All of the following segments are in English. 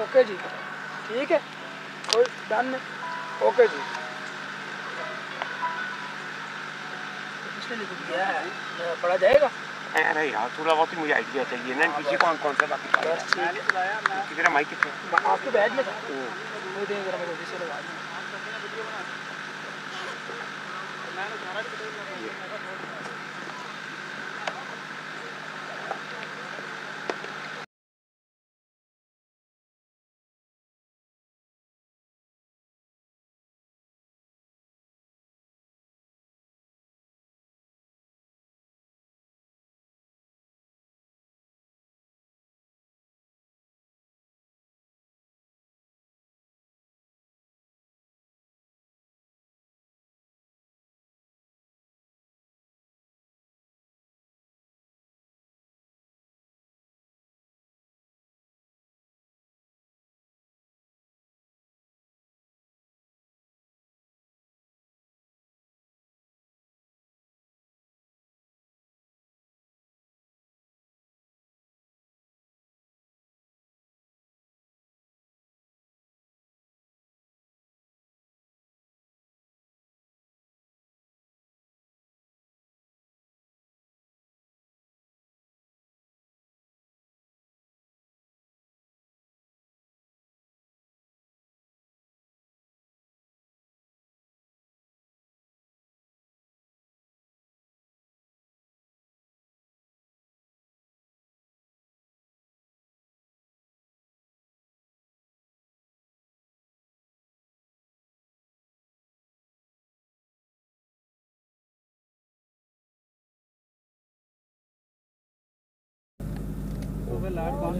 Okay जी, ठीक है, कोई डन नहीं, ओके जी। पढ़ा जाएगा? अरे यार थोड़ा बहुत ही मुझे आइडिया चाहिए ना पीछे कौन कौन सा बाकी कितना माइक कितने आपके बैग में था वो दें जरा मुझे से लगा दें।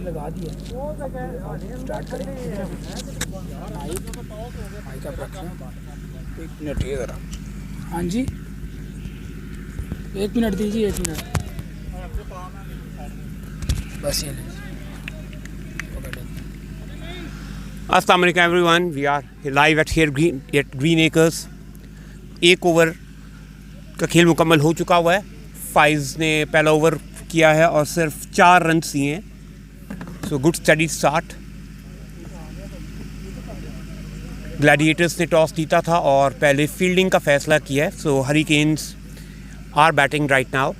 लगा दिया स्टार्ट करें माइक आप रखें 1 मिनट ये ज़रा। हाँ जी 1 मिनट दीजिए 1 मिनट बस ये अस्सलाम वालेकुम everyone, we are live at Green Acres. 1 over का खेल मुकम्मल हो चुका हुआ है। फाइज ने पहला ओवर किया है और सिर्फ 4 रन दिए हैं। So good steady start. Gladiators ने टॉस जीता था और पहले फील्डिंग का फैसला किया है। So Hurricanes are batting right now.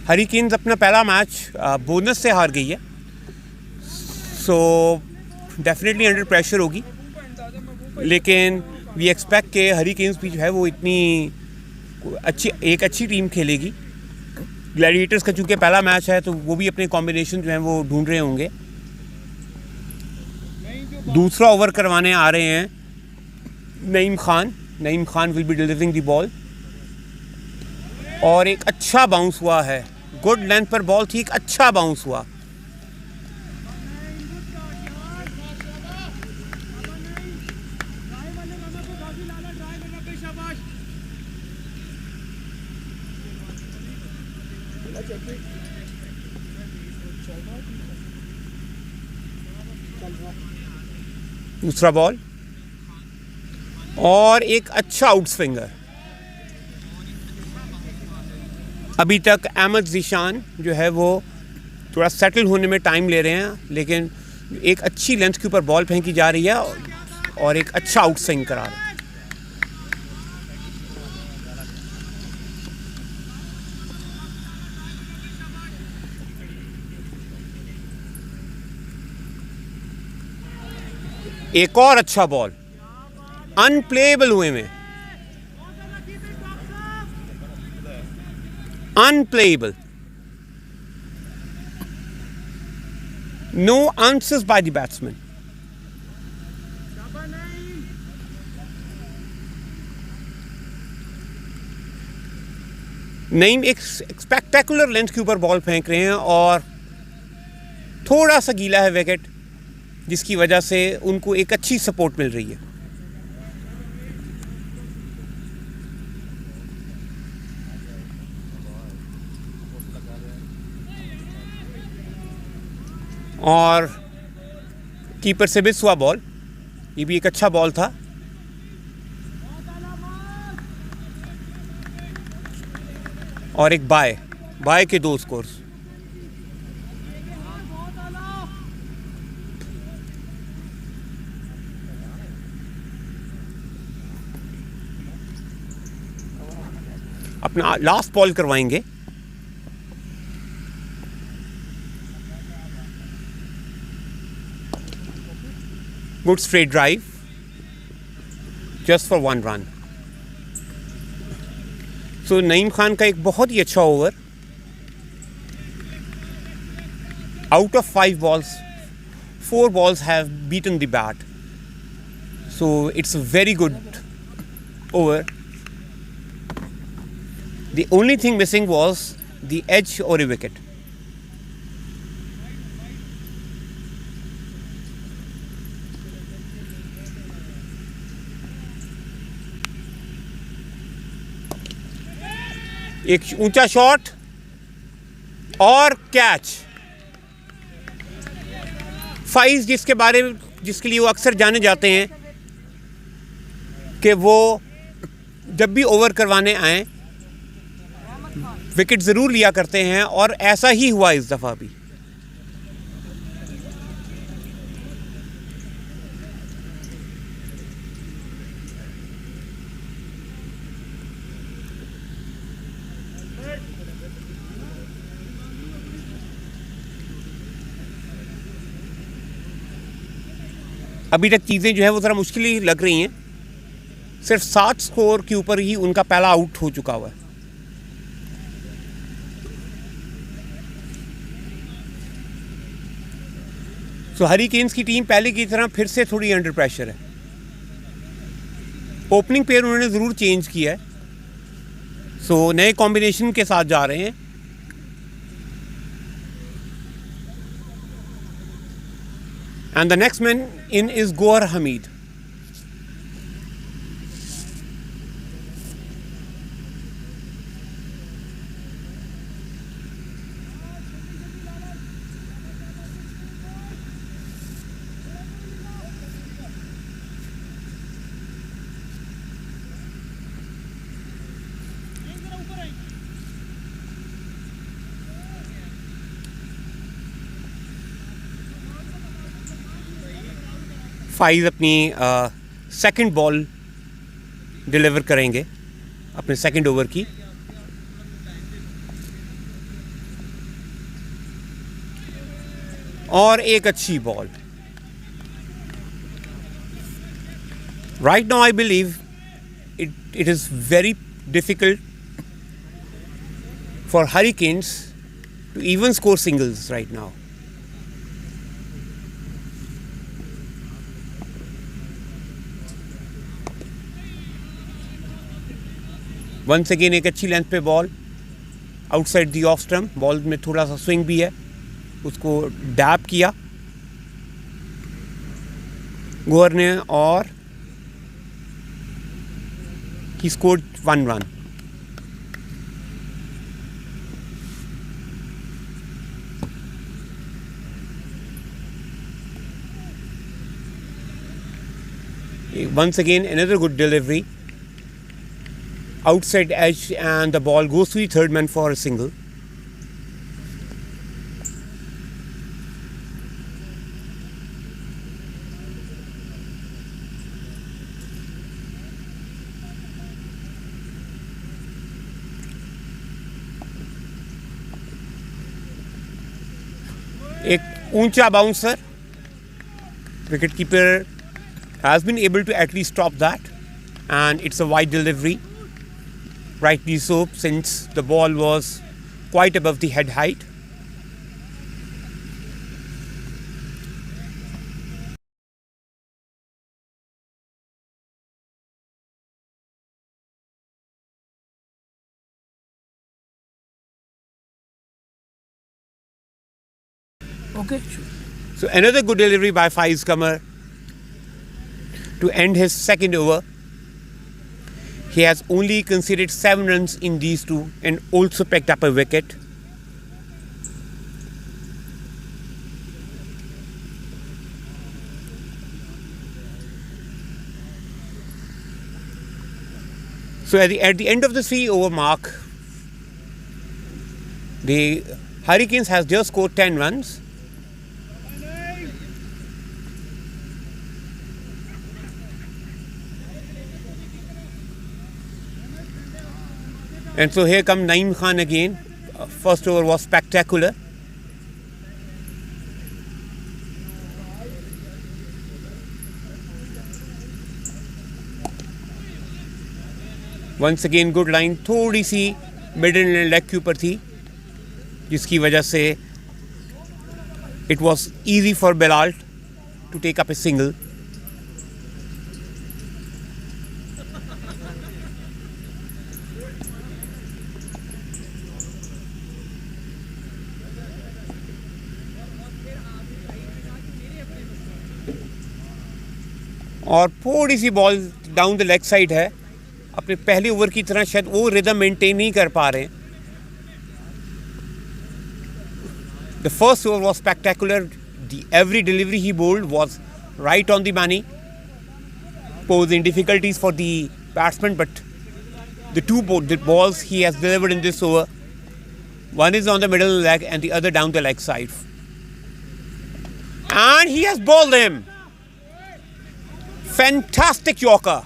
Hurricanes अपना पहला मैच बोनस से हार गई है। सो डेफिनेटली अंडर प्रेशर होगी, लेकिन वी एक्सपेक्ट के हरिकेन्स भी जो है वो इतनी अच्छी टीम खेलेगी। ग्लैडिएटर्स का चूँकि पहला मैच है तो वो भी अपने कॉम्बिनेशन जो हैं वो ढूंढ रहे होंगे। दूसरा ओवर करवाने आ रहे हैं Naeem Khan will be delivering the ball और एक अच्छा बाउंस हुआ है। गुड लेंथ पर बॉल थी, एक अच्छा बाउंस हुआ। दूसरा बॉल और एक अच्छा आउट स्विंगर। अभी तक अहमद ज़ीशान जो है वो थोड़ा सेटल होने में टाइम ले रहे हैं, लेकिन एक अच्छी लेंथ के ऊपर बॉल फेंकी जा रही है और एक अच्छा आउट स्विंग करा रहे हैं। एक और अच्छा बॉल अनप्लेएबल हुए में, unplayable, no answers by the batsman. Naeem एक स्पेक्टेकुलर लेंथ के ऊपर बॉल फेंक रहे हैं और थोड़ा सा गीला है विकेट, जिसकी वजह से उनको एक अच्छी सपोर्ट मिल रही है। और कीपर से मिस हुआ बॉल, ये भी एक अच्छा बॉल था। और एक बाय के 2 स्कोर्स। अपना लास्ट बॉल करवाएंगे। Good straight drive just for 1 run. So Naeem Khan का एक बहुत ही अच्छा over. Out of 5 balls, 4 balls have beaten the bat. So it's a very good over. The only thing missing was the edge or a wicket. एक ऊंचा shot और catch. फाइज जिसके लिए वो अक्सर जाने जाते हैं कि वो जब भी ओवर करवाने आए विकेट ज़रूर लिया करते हैं, और ऐसा ही हुआ इस दफ़ा भी। अभी तक चीज़ें जो है वो ज़रा मुश्किल ही लग रही हैं। सिर्फ 7 स्कोर के ऊपर ही उनका पहला आउट हो चुका हुआ है। सो हरिकेन्स की टीम पहले की तरह फिर से थोड़ी अंडर प्रेशर है। ओपनिंग पेयर उन्होंने ज़रूर चेंज किया है, सो नए कॉम्बिनेशन के साथ जा रहे हैं। And the next man in is Gohar Hamid. फाइज अपनी सेकंड बॉल डिलीवर करेंगे अपने सेकंड ओवर की। और एक अच्छी ball. Right now I believe it is very difficult for Hurricanes to even score singles right now. Once again एक अच्छी length पे ball outside the off stump. Ball में थोड़ा सा स्विंग भी है, उसको डैप किया गोहर ने, और he scored 1 run. Once again another good delivery, outside edge, and the ball goes to the third man for a single. एक ऊंचा bouncer, wicket keeper has been able to at least stop that, and it's a wide delivery, rightly so, since the ball was quite above the head height. Okay. So another good delivery by Faiz Qamar to end his second over. He has only conceded 7 runs in these two and also picked up a wicket. So at the end of the 3-over mark, the Hurricanes has just scored 10 runs. And so here comes Naeem Khan again. First over was spectacular. Once again good line, थोड़ी सी middle leg के ऊपर थी, जिसकी वजह से it was easy for Bilal to take up a single. और थोड़ी सी ball down the leg side है, अपने पहले ओवर की तरह शायद वो रिदम मेंटेन नहीं कर पा रहे. The first over was spectacular. Every delivery he bowled was right on the money, posing difficulties for the batsman. But the two balls he has delivered in this over, one is on the middle leg and the other down the leg side. And he has bowled him. Fantastic Yorker.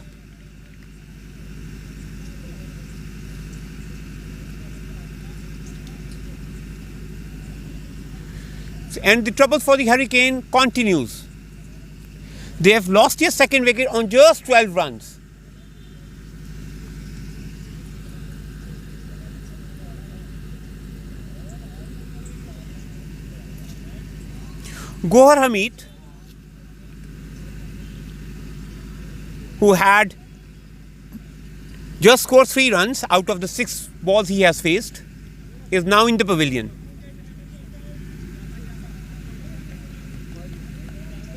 And the trouble for the Hurricane continues. They have lost their second wicket on just 12 runs. Gohar Hamid, who had just scored 3 runs out of the 6 balls he has faced, is now in the pavilion.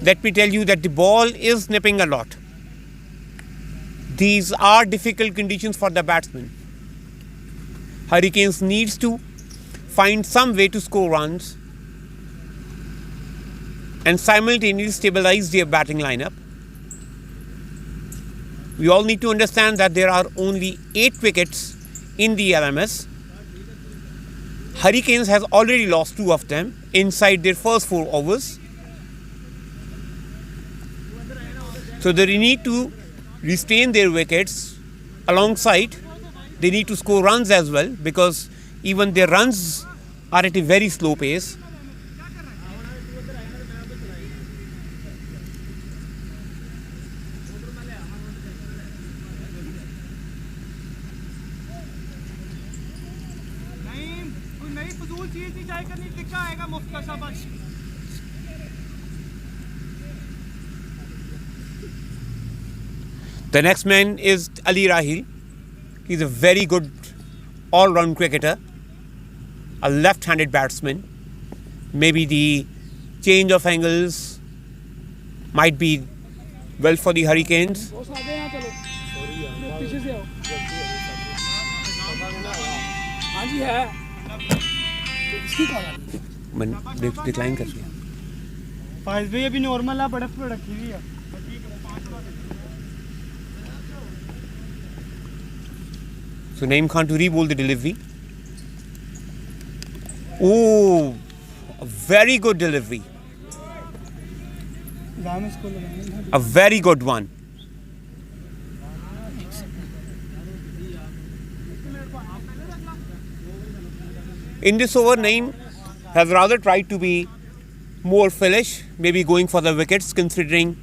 Let me tell you that the ball is nipping a lot. These are difficult conditions for the batsman. Hurricanes needs to find some way to score runs and simultaneously stabilize their batting lineup. We all need to understand that there are only 8 wickets in the LMS. Hurricanes has already lost 2 of them inside their first 4 overs. So they need to restrain their wickets. Alongside, they need to score runs as well, because even their runs are at a very slow pace. The next man is Ali Rahil. He's a very good all-round cricketer, a left-handed batsman. Maybe the change of angles might be well for the Hurricanes. Decline कर दिया. फाइज भी अभी normal है, बर्फ पे रखी हुई है. So Naeem Khan to re-bowl the delivery. Oh, a very good delivery. A very good one. In this over, Naeem has rather tried to be more foolish, maybe going for the wickets, considering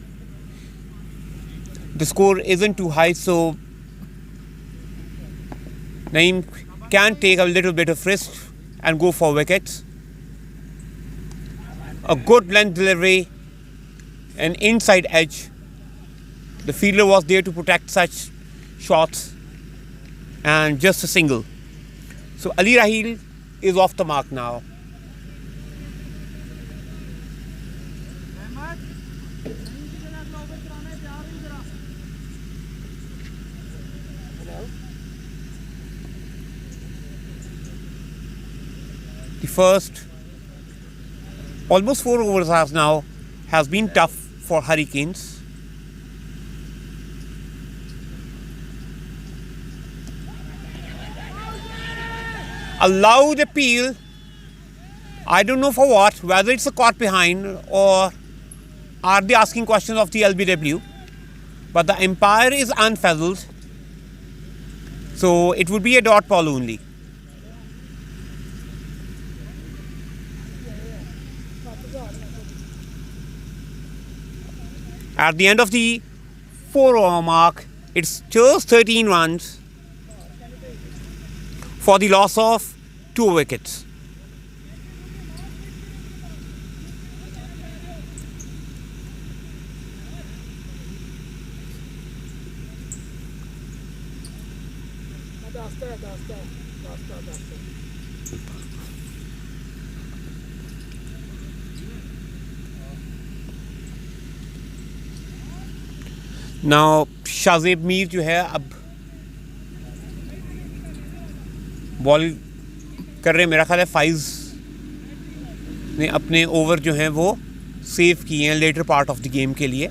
the score isn't too high, so Naeem can take a little bit of risk and go for wickets. A good length delivery, an inside edge. The fielder was there to protect such shots, and just a single. So Ali Rahil is off the mark now. The first almost 4 overs has been tough for Hurricanes. allowed appeal. I don't know for what, whether it's a caught behind or are they asking questions of the LBW. But the umpire is unfazed. So it would be a dot ball only. At the end of the 4-over mark, it's just 13 runs for the loss of 2 wickets. Now Shahzeb Mir जो है अब ball कर रहे हैं, मेरा ख्याल है फाइज ने अपने ओवर जो हैं वो सेव किए हैं later part of the game के लिए.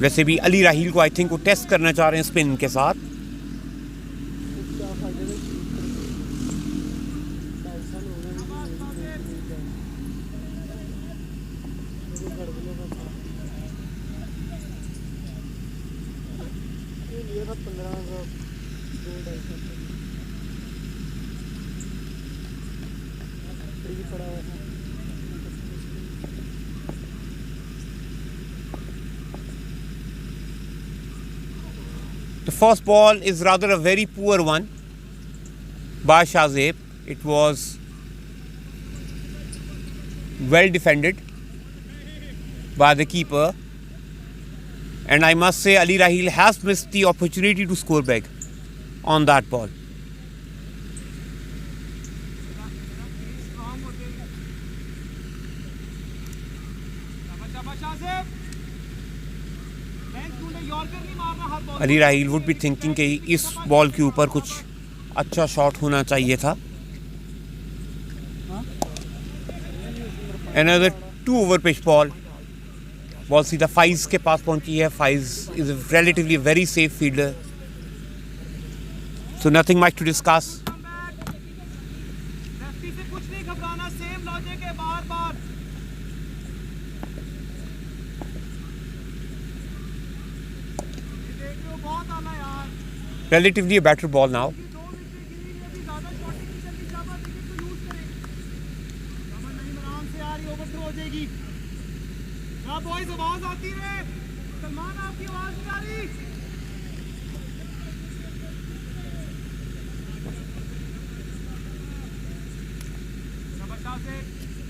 वैसे भी अली राहील को आई थिंक वो टेस्ट करना चाह रहे हैं स्पिन के साथ. The first ball is rather a very poor one by Shahzeb. It was well defended by the keeper, and I must say Ali Rahil has missed the opportunity to score big on that ball. Ali Raheel would be thinking कि इस ball के ऊपर कुछ अच्छा shot होना चाहिए था. Another 2-over pitch ball. Ball सीधा फाइज के पास पहुंची है. फाइज is relatively a very safe fielder, so nothing much to discuss. Relatively a better ball now.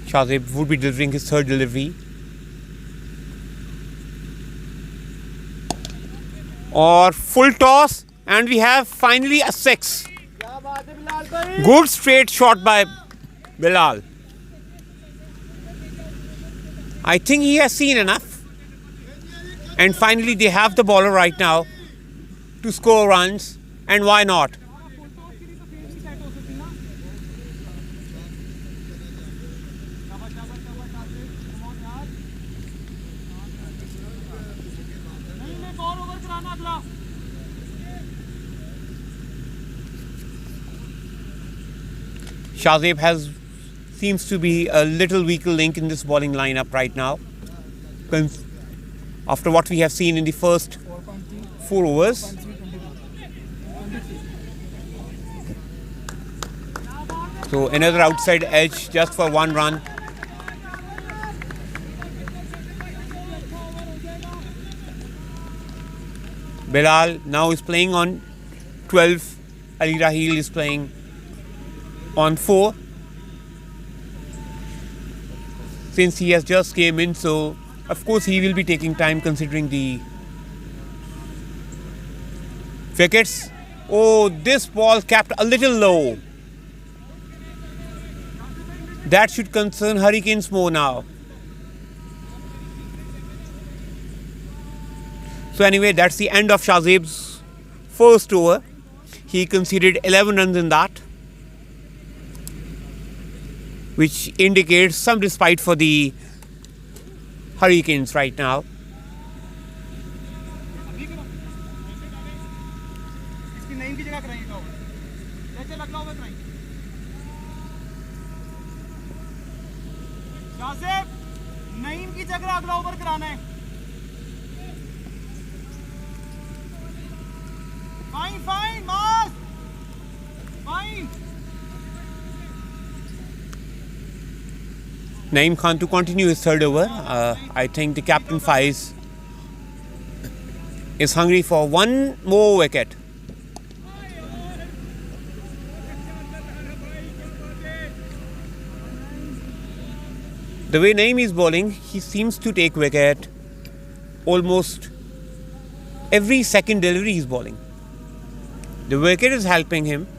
Shahzeb would be delivering his third delivery. Or full toss, and we have finally a 6. Good straight shot by Bilal. I think he has seen enough. And finally they have the bowler right now to score runs, and why not? Shahzeb seems to be a little weaker link in this bowling lineup right now, after what we have seen in the first 4 overs. So another outside edge just for 1 run. Bilal now is playing on 12. Ali Rahil is playing on 4, since he has just came in, so of course he will be taking time considering the wickets. Oh, this ball capped a little low. That should concern Hurricanes more now. So anyway, that's the end of Shahzeb's first over. He conceded 11 runs in that, which indicates some respite for the Hurricanes right now. कराएंगे अगला over ले चल अगला over कराएंगे जासिफ नईम की जगह अगला over कराना है fine mass fine Naeem Khan to continue his third over. I think the captain Faiz is hungry for one more wicket. The way Naeem is bowling, he seems to take wicket almost every second delivery he's bowling. The wicket is helping him.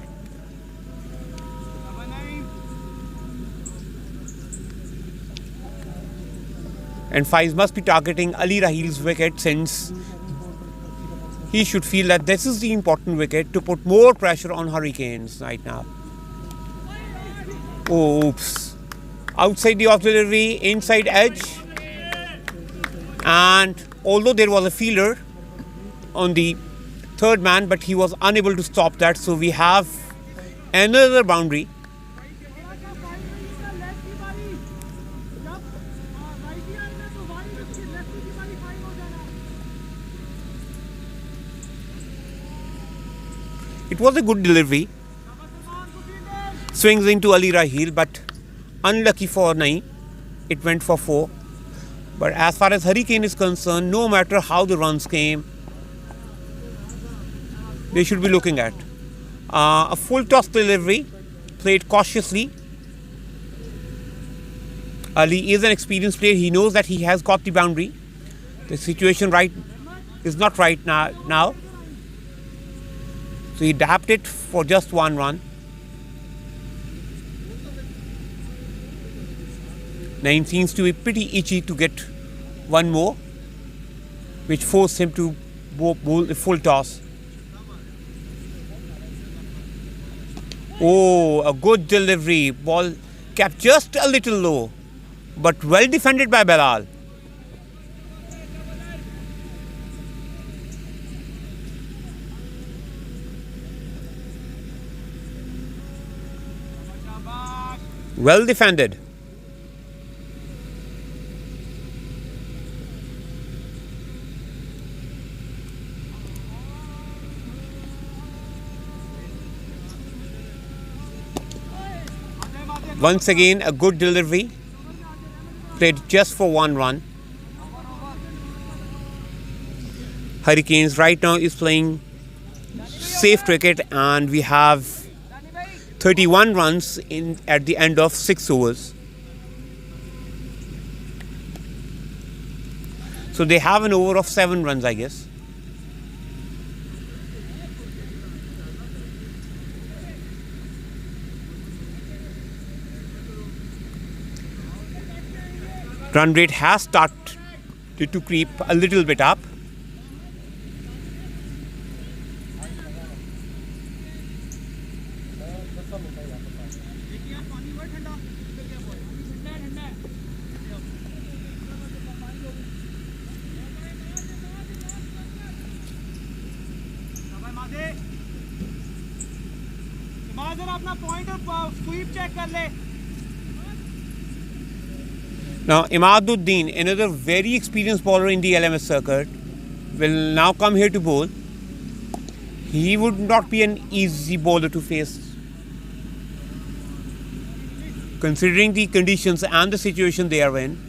And Faiz must be targeting Ali Rahil's wicket since he should feel that this is the important wicket to put more pressure on Hurricanes right now. Oops. Outside the off delivery, inside edge. And although there was a fielder on the third man, but he was unable to stop that. So we have another boundary. It was a good delivery. Swings into Ali Rahil, but unlucky for Naeem. It went for 4. But as far as Hurricane is concerned, no matter how the runs came, they should be looking at a full toss delivery, played cautiously. Ali is an experienced player. He knows that he has got the boundary. The situation is not right now. So he dapped it for just 1 run. Naeem seems to be pretty itchy to get one more, which forced him to bowl a full toss. Oh, a good delivery. Ball kept just a little low, but well defended by Belal. Well defended. Once again, a good delivery, played just for 1 run. Hurricanes right now is playing safe cricket, and we have 31 runs at the end of 6 overs. So they have an over of 7 runs, I guess. Run rate has started to creep a little bit up. Now Imaduddin, another very experienced bowler in the LMS circuit, will now come here to bowl. He would not be an easy bowler to face, considering the conditions and the situation they are in.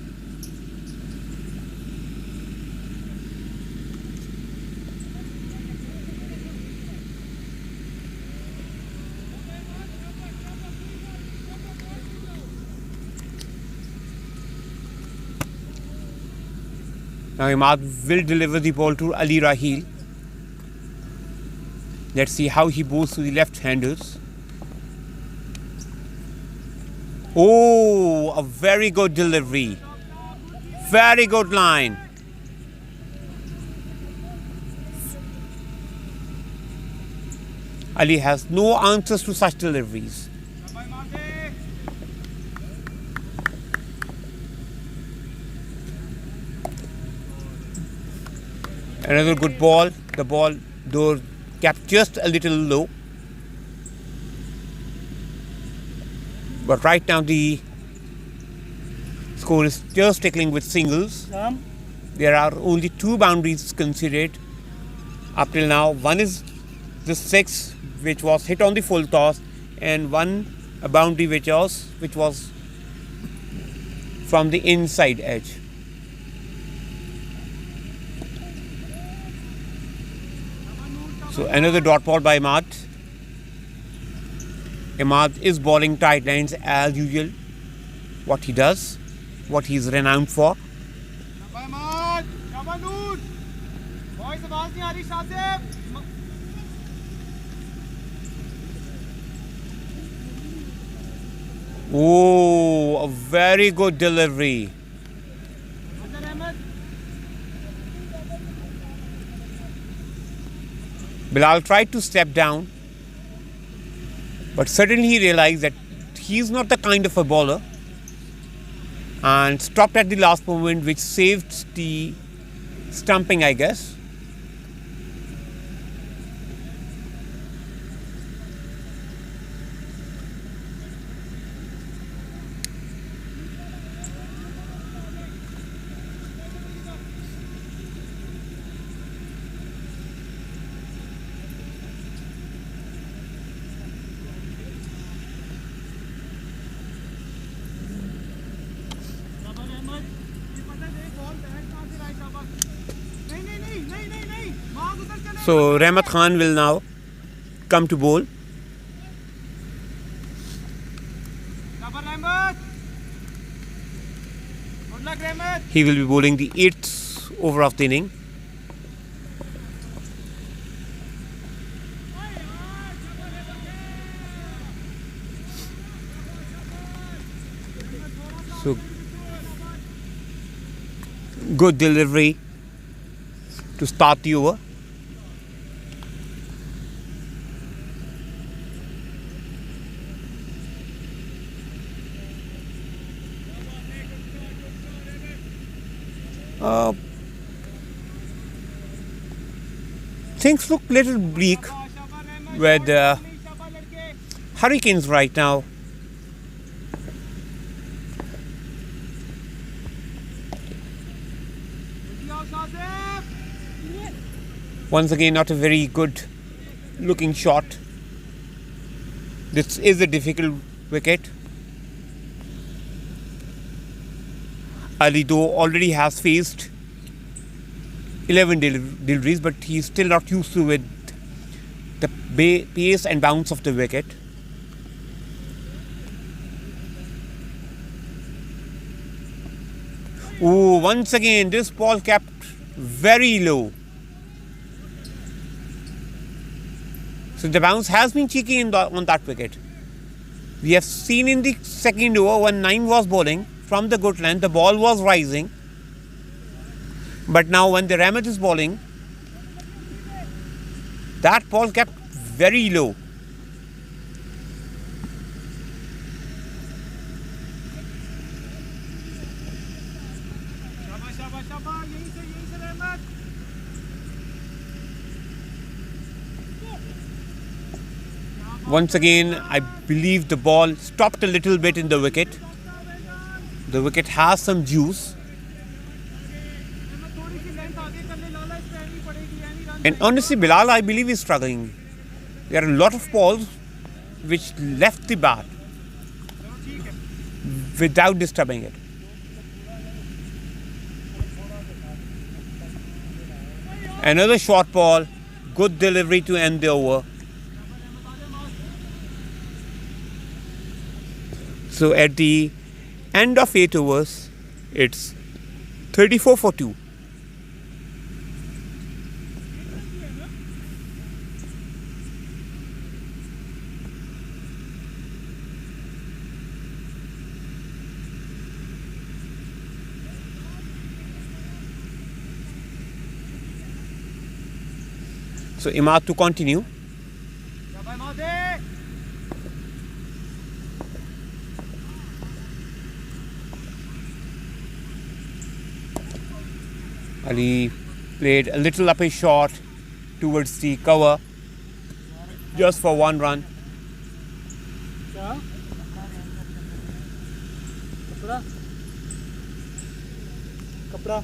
Now Imad will deliver the ball to Ali Rahil. Let's see how he bowls to the left-handers. Oh, a very good delivery. Very good line. Ali has no answers to such deliveries. Another good ball. The ball, though, kept just a little low. But right now the score is just tickling with singles. There are only 2 boundaries considered up till now. One is the 6, which was hit on the full toss, and a boundary which was from the inside edge. So another dot ball by Imad. Imad is bowling tight lines as usual. What he does, what he's renowned for. Oh, a very good delivery. Bilal tried to step down, but suddenly he realized that he's not the kind of a bowler and stopped at the last moment, which saved the stumping, I guess. So Rahmat Khan will now come to bowl. He will be bowling the 8th over of the inning. So good delivery to start the over. Things look little bleak with hurricanes right now. Once again, not a very good looking shot. This is a difficult wicket. Ali though already has faced 11 deliveries, but he's still not used to with the pace and bounce of the wicket. Oh, once again this ball kept very low. So the bounce has been cheeky on that wicket. We have seen in the second over when 9 was bowling from the good length, the ball was rising. But now when the Rahmat is bowling, that ball kept very low. Once again, I believe the ball stopped a little bit in the wicket. The wicket has some juice. And honestly, Bilal, I believe, is struggling. There are a lot of balls which left the bat without disturbing it. Another short ball, good delivery to end the over. So at the end of 8 overs, it's 34 for 2. So Imad to continue. Ali played a little up his shot towards the cover just for 1 run. कपड़ा कपड़ा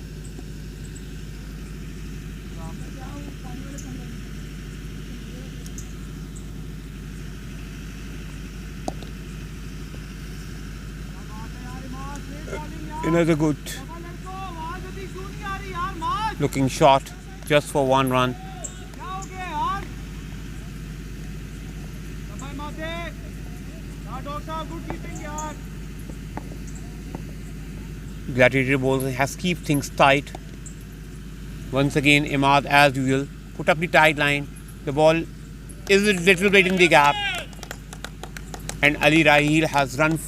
Another good looking shot just for one run. Gladiator bowls has keep things tight. Once again, Imad, as usual, put up the tight line. The ball is a little bit in the gap. And Ali Rahil has run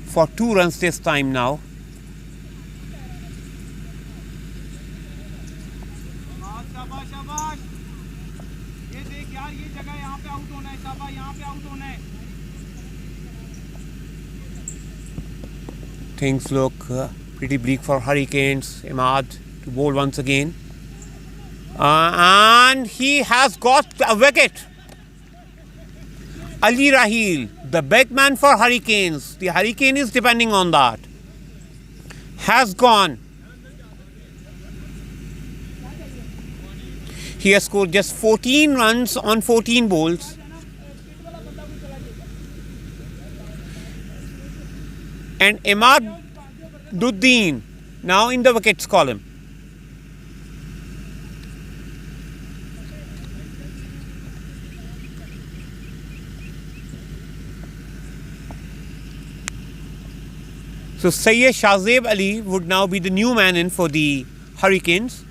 for 2 runs this time now. Things look pretty bleak for Hurricanes. Imad to bowl once again. And he has got a wicket. Ali Rahil, the big man for Hurricanes, the Hurricane is depending on that, has gone. He has scored just 14 runs on 14 balls. And Imad Duddin now in the wickets column. So Syed Shahzeb Ali would now be the new man in for the Hurricanes.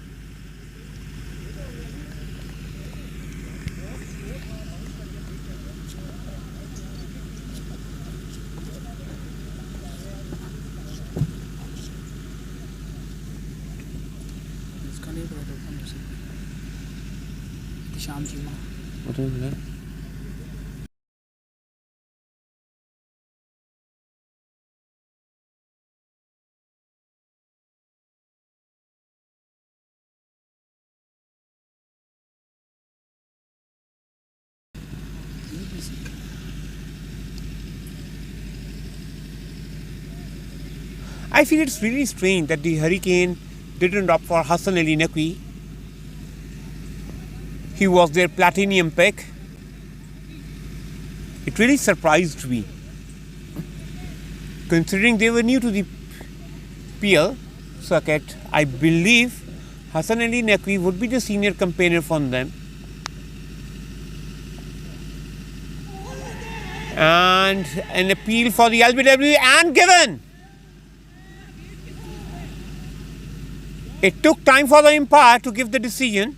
What is that? I feel it's really strange that the Hurricane didn't opt for Hassan Ali Naqvi. He was their platinum pick. It really surprised me, considering they were new to the PL circuit. I believe Hassan Ali Naqvi would be the senior campaigner from them. And an appeal for the LBW and given. It took time for the umpire to give the decision,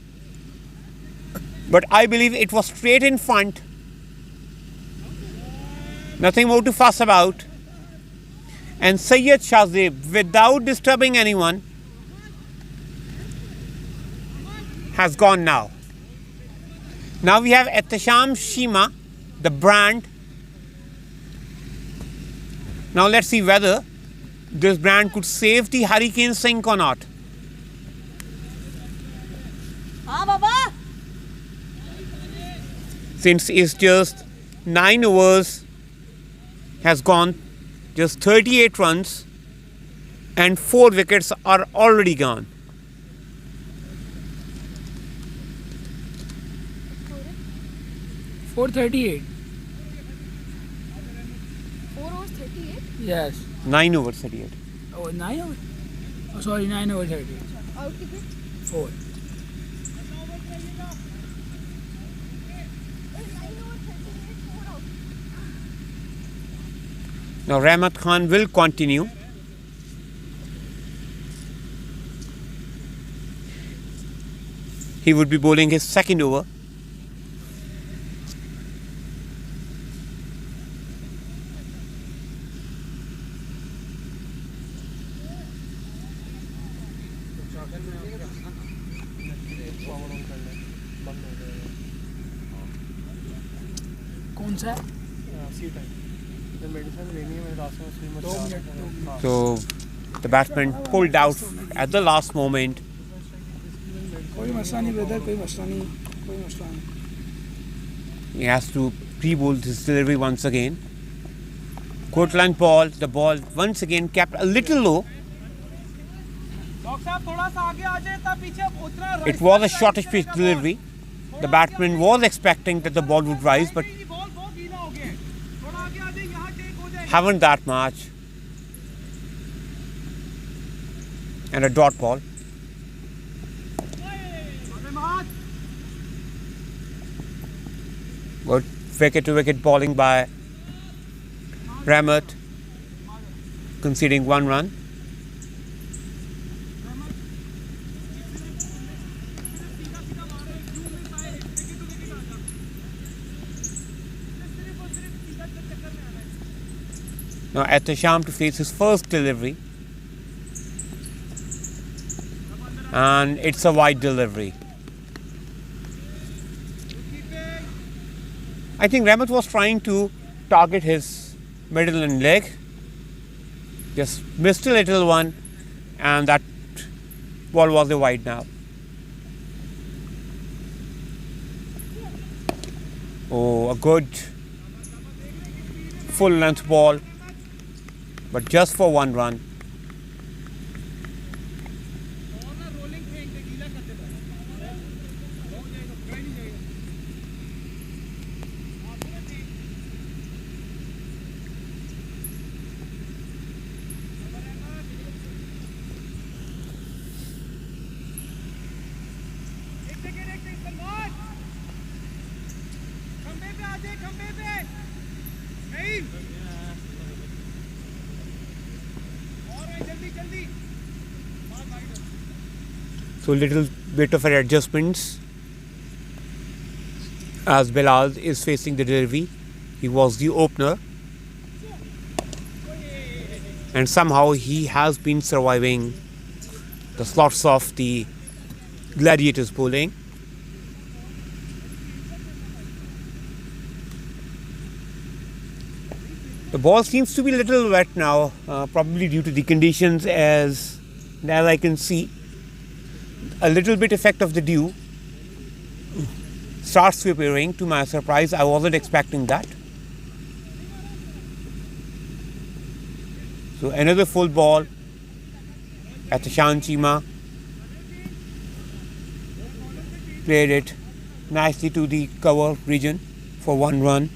but I believe it was straight in front. Nothing more to fuss about. And Syed Shahzeb, without disturbing anyone, has gone now. Now we have Ehtisham Shima, the brand. Now let's see whether this brand could save the Hurricane sink or not. Since it's just 9 overs, has gone just 38 runs and 4 wickets are already gone. $438. 4 overs 38? Yes. 9 overs 38. Oh, 9 overs? Oh, sorry, 9 overs 38. Out of it? 4. 9 overs 38, 4 out. Now Rahmat Khan will continue. He would be bowling his second over. कौन सा है? So the batsman pulled out at the last moment. कोई मसला नहीं brother, कोई मसला नहीं, कोई मसला नहीं. He has to pre-bowl his delivery once again. Court line ball. The ball once again kept a little low. It was a shortish pitch delivery. The batsman was expecting that the ball would rise, but haven't that much. And a dot ball. Good wicket to wicket bowling by Rahmat, conceding 1 run. Now Ehtesham to face his first delivery, and it's a wide delivery. I think Rahmat was trying to target his middle and leg, just missed a little one, and that ball was a wide now. Oh, a good full length ball, but just for 1 run. So little bit of an adjustments as Bilal is facing the delivery. He was the opener, and somehow he has been surviving the slots of the Gladiators bowling. The ball seems to be a little wet now, probably due to the conditions, as I can see. A little bit effect of the dew starts appearing. To my surprise, I wasn't expecting that. So another full ball at the Chima. Played it nicely to the cover region for 1 run.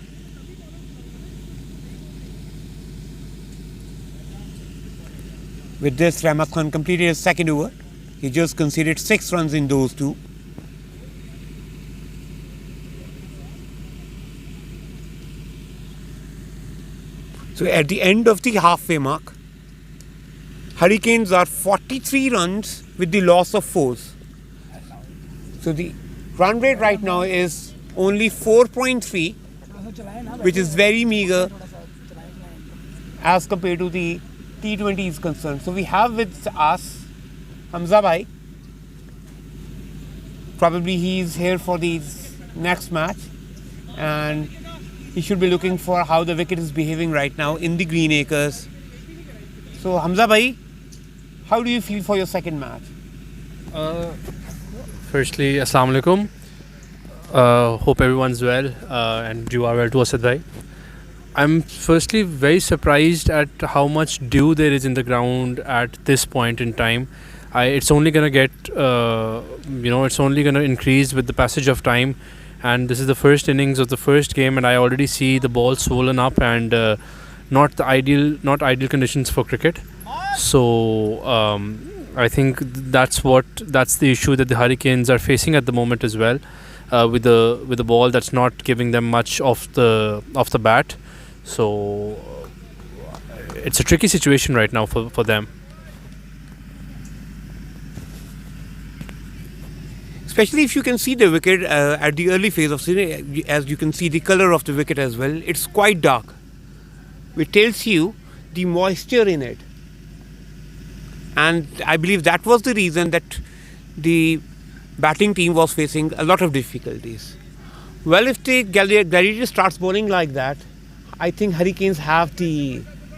With this, Rahmat Khan completed his second over. He just conceded 6 runs in those 2. So at the end of the halfway mark, Hurricanes are 43 runs with the loss of 4. So the run rate right now is only 4.3, which is very meager as compared to the T20 is concerned. So we have with us Hamza bhai. Probably he is here for the next match, and he should be looking for how the wicket is behaving right now in the Green Acres. So Hamza bhai, how do you feel for your second match? Firstly, Assalamu alaikum. Hope everyone's well, and you are well too, Asad bhai. I'm firstly very surprised at how much dew there is in the ground at this point in time. It's only going to get, it's only going to increase with the passage of time. And this is the first innings of the first game, and I already see the ball swollen up and not ideal conditions for cricket. So I think that's the issue that the Hurricanes are facing at the moment as well, with the ball that's not giving them much off the bat. So it's a tricky situation right now for them. Especially if you can see the wicket at the early phase of season, as you can see the color of the wicket as well, it's quite dark, which tells you the moisture in it. And I believe that was the reason that the batting team was facing a lot of difficulties. Well, if the Gladiator starts bowling like that, I think Hurricanes have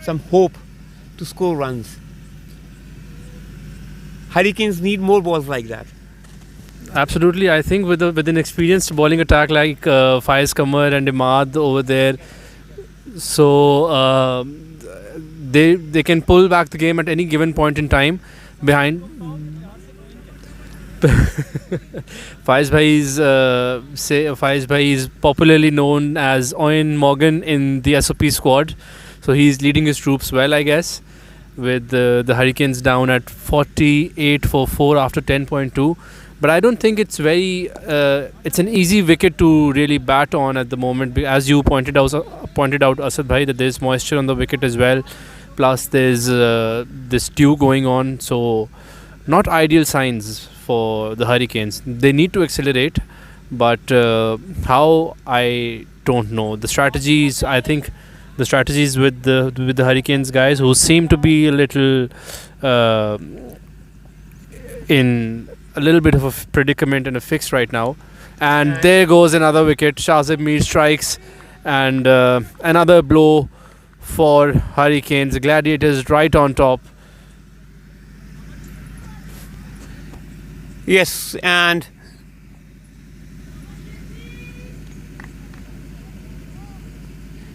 some hope to score runs. Hurricanes need more balls like that. Absolutely, I think with an experienced bowling attack like Faiz Kamar and Imad over there, So they can pull back the game at any given point in time. Behind Faiz Bhai is popularly known as Owen Morgan in the SOP squad. So he's leading his troops well, I guess, with the Hurricanes down at 48 for 4 after 10.2. But I don't think it's very. It's an easy wicket to really bat on at the moment, as you pointed out, Asad Bhai, that there's moisture on the wicket as well. Plus, there's this dew going on, so not ideal signs for the Hurricanes. They need to accelerate, but how, I don't know. The strategies, I think, the strategies with the Hurricanes guys, who seem to be a little in a little bit of a predicament and a fix right now. And there goes another wicket. Shahzeb Mir strikes, and another blow for Hurricanes. Gladiators right on top. Yes, and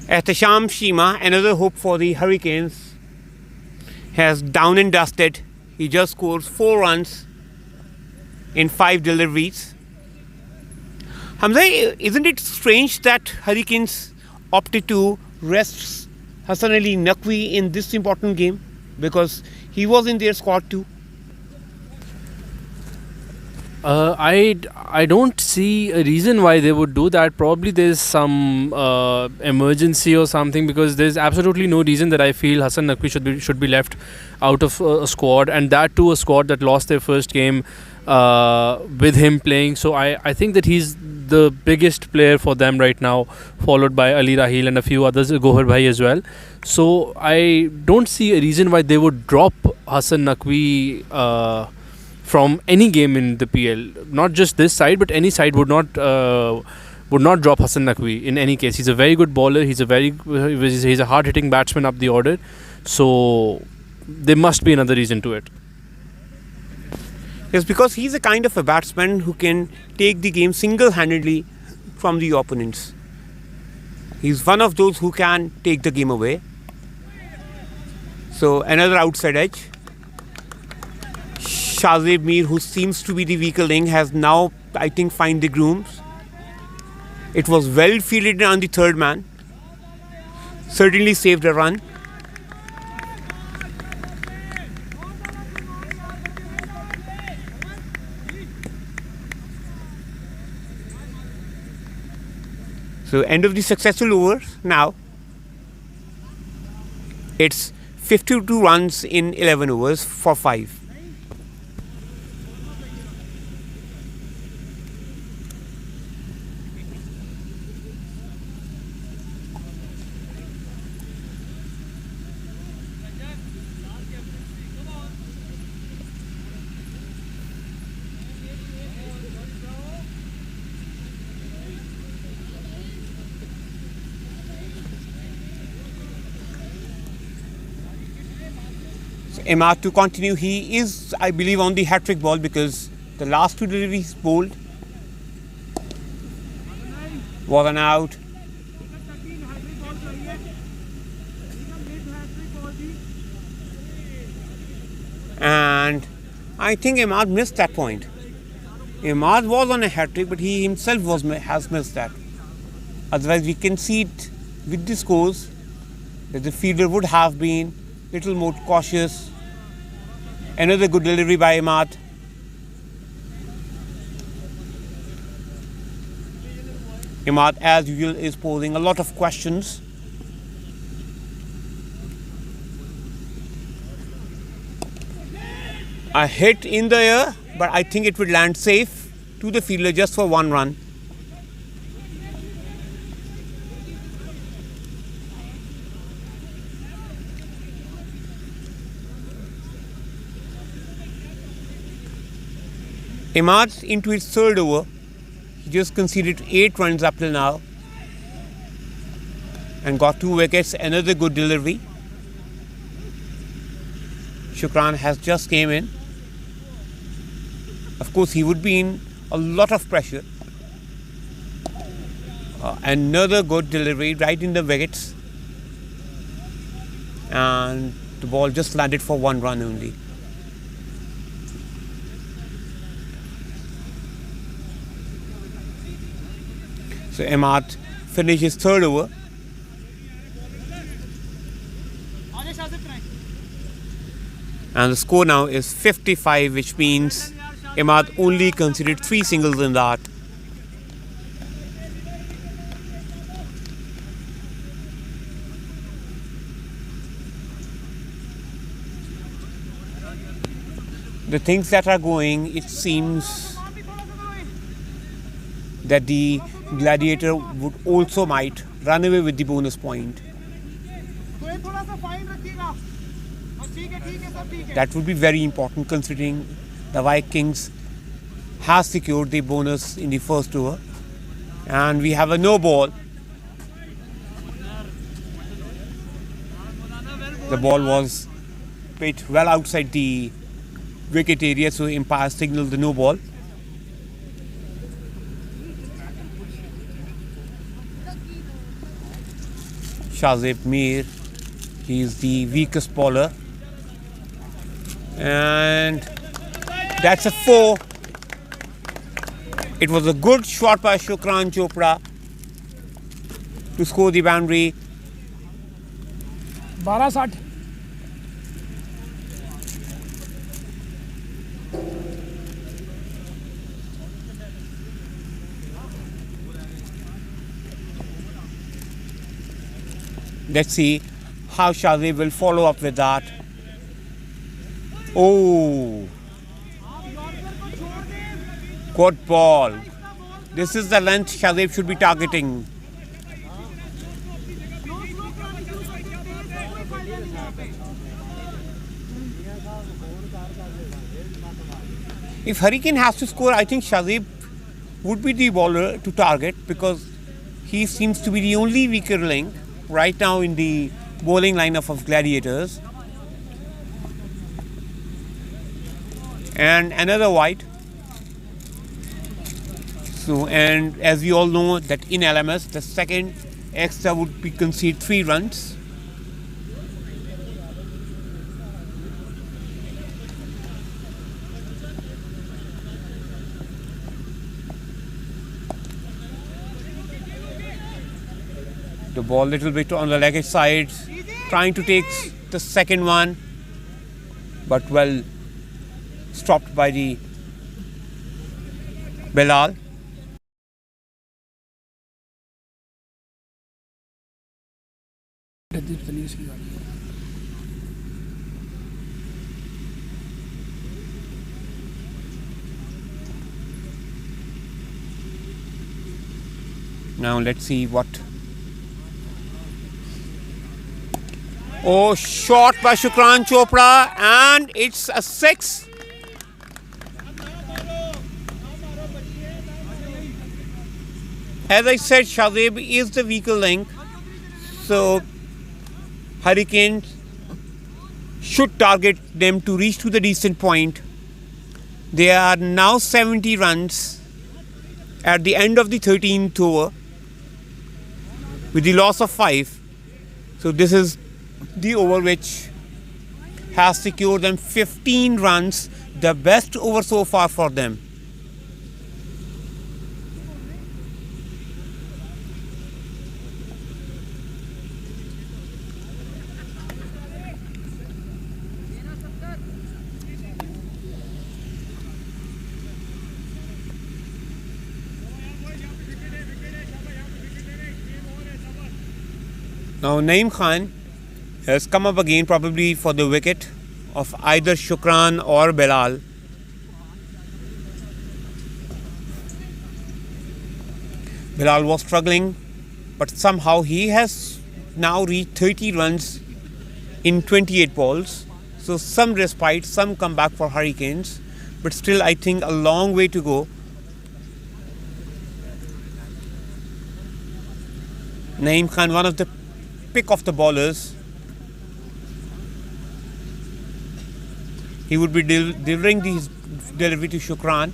Ehtisham Shima, another hope for the Hurricanes, has down and dusted. He just scores 4 runs in 5 deliveries. Hamza, isn't it strange that Hurricanes opted to rest Hassan Ali Naqvi in this important game? Because he was in their squad too. I don't see a reason why they would do that. Probably there's some emergency or something, because there's absolutely no reason that I feel Hassan Naqvi should be left out of a squad, and that too a squad that lost their first game with him playing. So I think that he's the biggest player for them right now, followed by Ali Rahil and a few others, Gohar Bhai as well. So I don't see a reason why they would drop Hassan Naqvi from any game in the PL. Not just this side, but any side would not drop Hassan Naqvi in any case. He's a very good bowler. He's a hard-hitting batsman up the order. So there must be another reason to it. Yes, because he's a kind of a batsman who can take the game single-handedly from the opponents. He's one of those who can take the game away. So another outside edge. Shahzeb Mir, who seems to be the weaker link, has now, I think, find the grooms. It was well fielded on the third man. Certainly saved a run. So end of the successful over now. It's 52 runs in 11 overs for 5. Imad to continue. He is, I believe, on the hat-trick ball, because the last 2 deliveries bowled was an out. And I think Imad missed that point. Imad was on a hat-trick, but he himself has missed that. Otherwise, we can see it with the scores that the fielder would have been a little more cautious. Another good delivery by Imad. Imad, as usual, is posing a lot of questions. A hit in the air, but I think it would land safe to the fielder just for 1 run. Imad into his 3rd over. He just conceded 8 runs up till now and got 2 wickets. Another good delivery. Shukran has just came in. Of course, he would be in a lot of pressure. Another good delivery right in the wickets. and the ball just landed for 1 run only. So Imad finished his 3rd over. And the score now is 55, which means Imad only conceded 3 singles in that. The things that are going, it seems that the Gladiator would also might run away with the bonus point. That would be very important considering the Vikings has secured the bonus in the 1st over. And we have a no ball. The ball was pitched well outside the wicket area, so umpire signaled the no ball. Shazib Mir, he is the weakest bowler, and that's a 4. It was a good shot by Shukran Chopra to score the boundary. 12-60. Let's see how Shazib will follow up with that. Oh, good ball. This is the length Shazib should be targeting. If Hurricane has to score, I think Shazib would be the bowler to target because he seems to be the only weaker link right now in the bowling lineup of Gladiators. And another wide. So, and as we all know that in LMS, the second extra would be concede 3 runs. The ball little bit on the leg side, trying to take the second one, but well stopped by the Bilal. Now let's see what. Oh, shot by Shukran Chopra, and it's a 6. As I said, Shazib is the weaker link, so Hurricanes should target them to reach to the decent point. They are now 70 runs at the end of the 13th over with the loss of 5. So this is the over which has secured them 15 runs, the best over so far for them. Now Naeem Khan has come up again, probably for the wicket of either Shukran or Bilal. Bilal was struggling, but somehow he has now reached 30 runs in 28 balls. So some respite, some comeback for Hurricanes, but still I think a long way to go. Naeem Khan, one of the pick of the bowlers. He would be delivering his delivery to Shukran.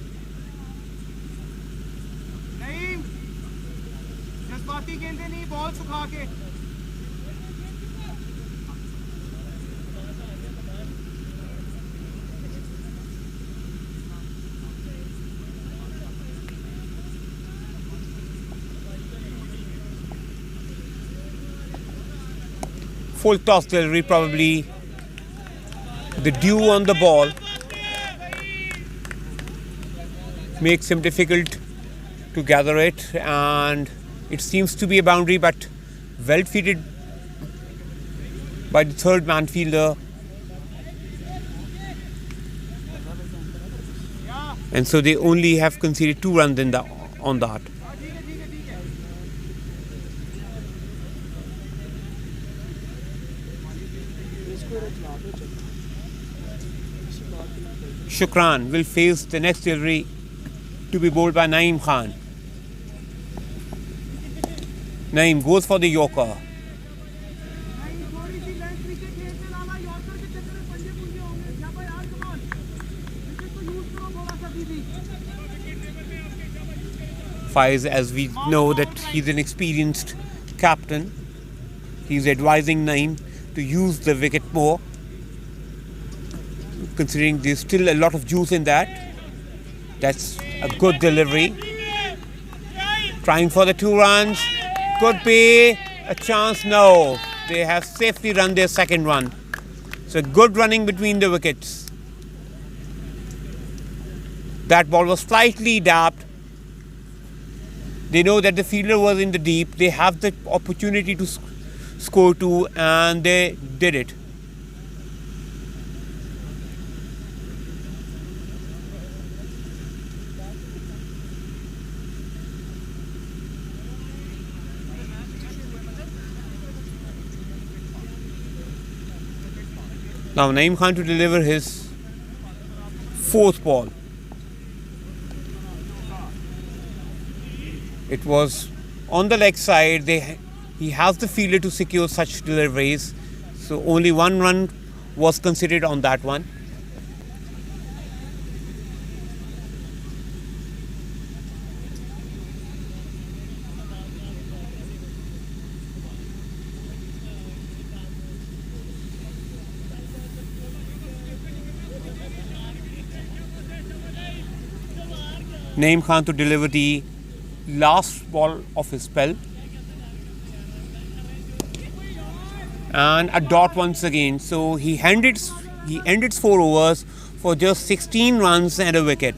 full toss delivery, probably the dew on the ball makes him difficult to gather it, and it seems to be a boundary, but well defeated by the third man fielder. And so they only have conceded 2 runs on that. Shukran will face the next delivery to be bowled by Naeem Khan. Naeem goes for the Yorker. Faiz, as we know that he's an experienced captain, he's advising Naeem to use the wicket more, considering there's still a lot of juice in that. That's a good delivery. Trying for the 2 runs. Could be a chance. No. They have safely run their second run. So good running between the wickets. That ball was slightly dapped. They know that the fielder was in the deep. They have the opportunity to score 2, and they did it. Now Naeem Khan to deliver his 4th ball. It was on the leg side. He has the fielder to secure such deliveries. So only 1 run was considered on that one. Naeem Khan to deliver the last ball of his spell, and a dot once again. So he ended 4 overs for just 16 runs and a wicket.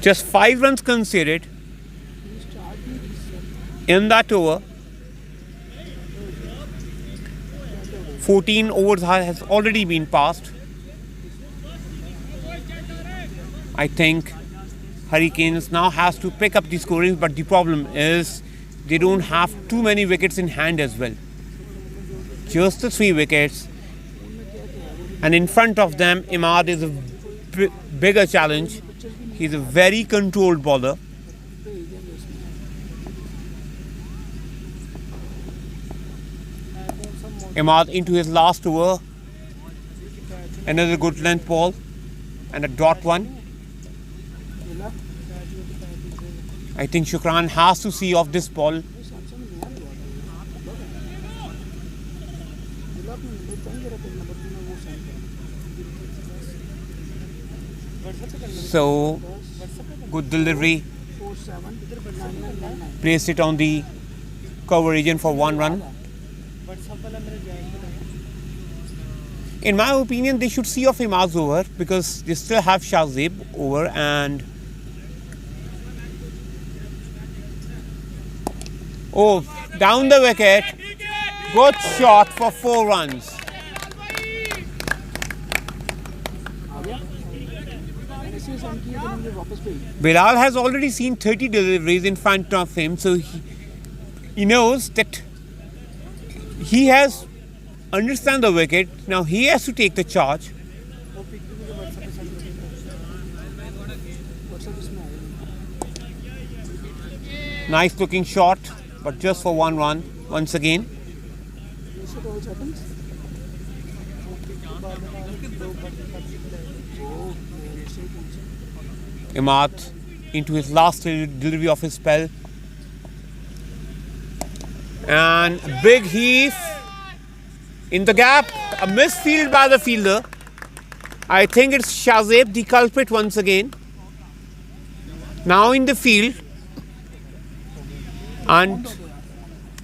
Just 5 runs conceded in that over. 14 overs has already been passed. I think Hurricanes now has to pick up the scoring, but the problem is they don't have too many wickets in hand as well. Just the 3 wickets, and in front of them Imad is a bigger challenge. He's a very controlled bowler. Imad into his last over. Another good length ball and a dot one. I think Shukran has to see off this ball. So, good delivery. Placed it on the cover region for 1 run. In my opinion, they should see off Imad's over because they still have Shahzeb over, and down the wicket. Good shot for 4 runs. Bilal has already seen 30 deliveries in front of him, so he knows that he has understand the wicket. Now he has to take the charge. Nice looking shot, but just for 1 run once again. Imad into his last delivery of his spell. And big heave In the gap, a misfield by the fielder. I think it's Shazeb, the culprit once again. Now in the field. And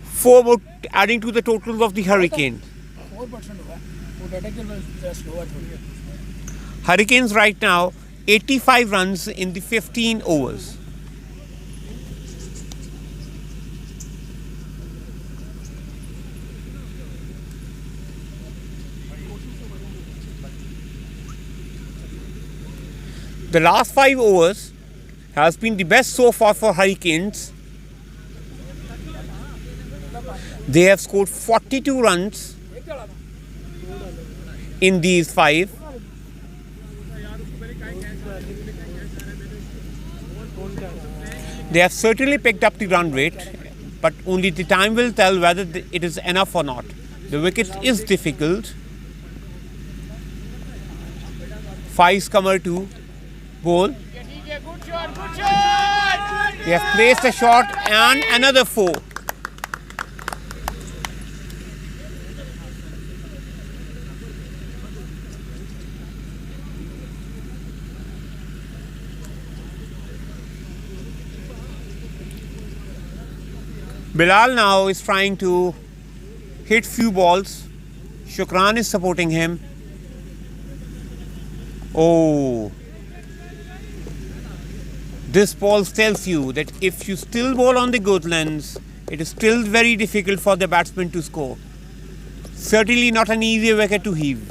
4 more adding to the totals of the Hurricane. 4% हुआ वो data के लिए slow है थोड़ी. Hurricanes right now 85 runs in the 15 overs. The last 5 overs has been the best so far for Hurricanes. They have scored 42 runs in these 5. They have certainly picked up the run rate, but only the time will tell whether it is enough or not. The wicket is difficult. 5 comer to bowl. They have placed a shot and another 4. Bilal now is trying to hit few balls. Shukran is supporting him. Oh. This ball tells you that if you still bowl on the good lens, it is still very difficult for the batsman to score. Certainly not an easy wicket to heave.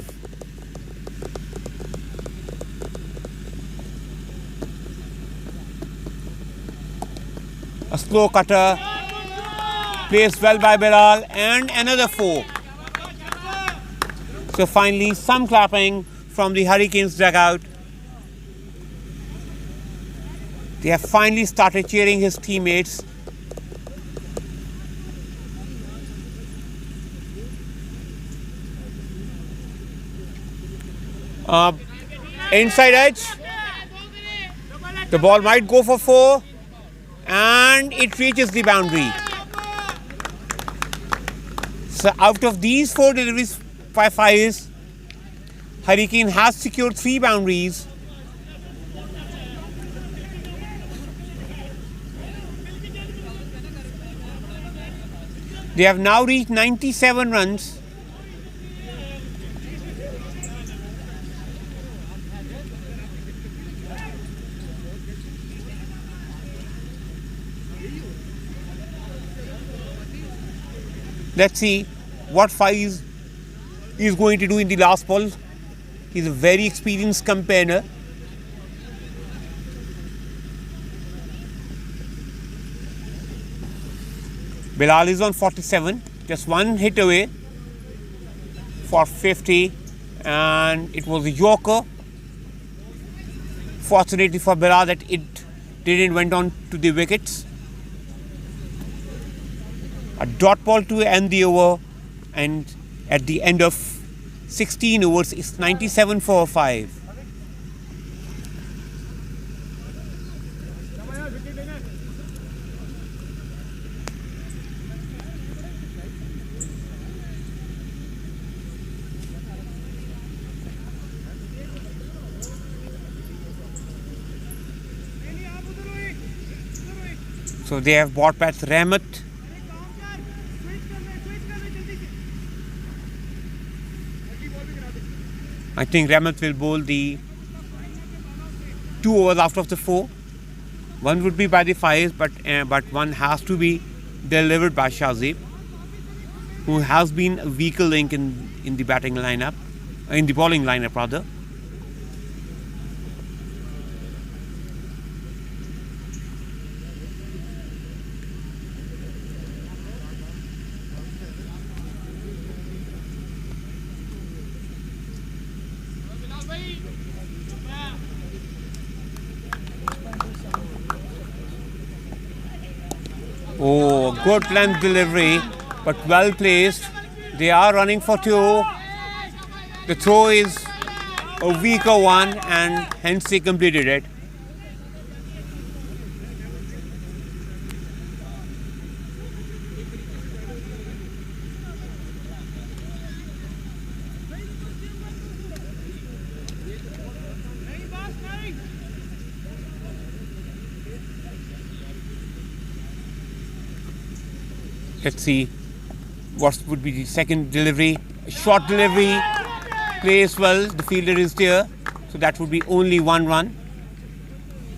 A slow cutter. Placed well by Bilal and another 4. So finally some clapping from the Hurricanes dugout. They have finally started cheering his teammates. Inside edge. The ball might go for 4 and it reaches the boundary. So out of these 4 deliveries by 5s, Hurricane has secured 3 boundaries. They have now reached 97 runs. Let's see what Faiz is going to do in the last ball. He's a very experienced campaigner. Bilal is on 47, just 1 hit away for 50, and it was a yorker. Fortunately for Bilal that it didn't went on to the wickets. A dot ball to end the over, and at the end of 16 overs it's 97 for 5. So they have brought back Rahmat. I think Rahmat will bowl the 2 overs out of the 4. One would be by the 5s, but one has to be delivered by Shazib, who has been a weaker link in the batting lineup, in the bowling lineup rather. Oh, good length delivery, but well placed. They are running for 2. The throw is a weaker one, and hence they completed it. Let's see what would be the second delivery. Short delivery, plays well, the fielder is there, so that would be only 1 run.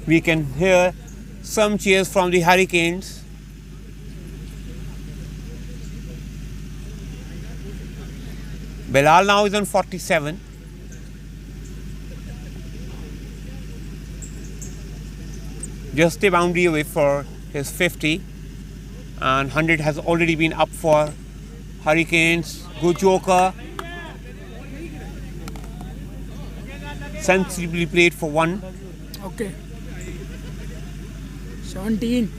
We can hear some cheers from the Hurricanes. Bilal now is on 47. Just a boundary away for his 50, and 100 has already been up for Hurricanes. Good joker. Sensibly played for 1. Okay. 17.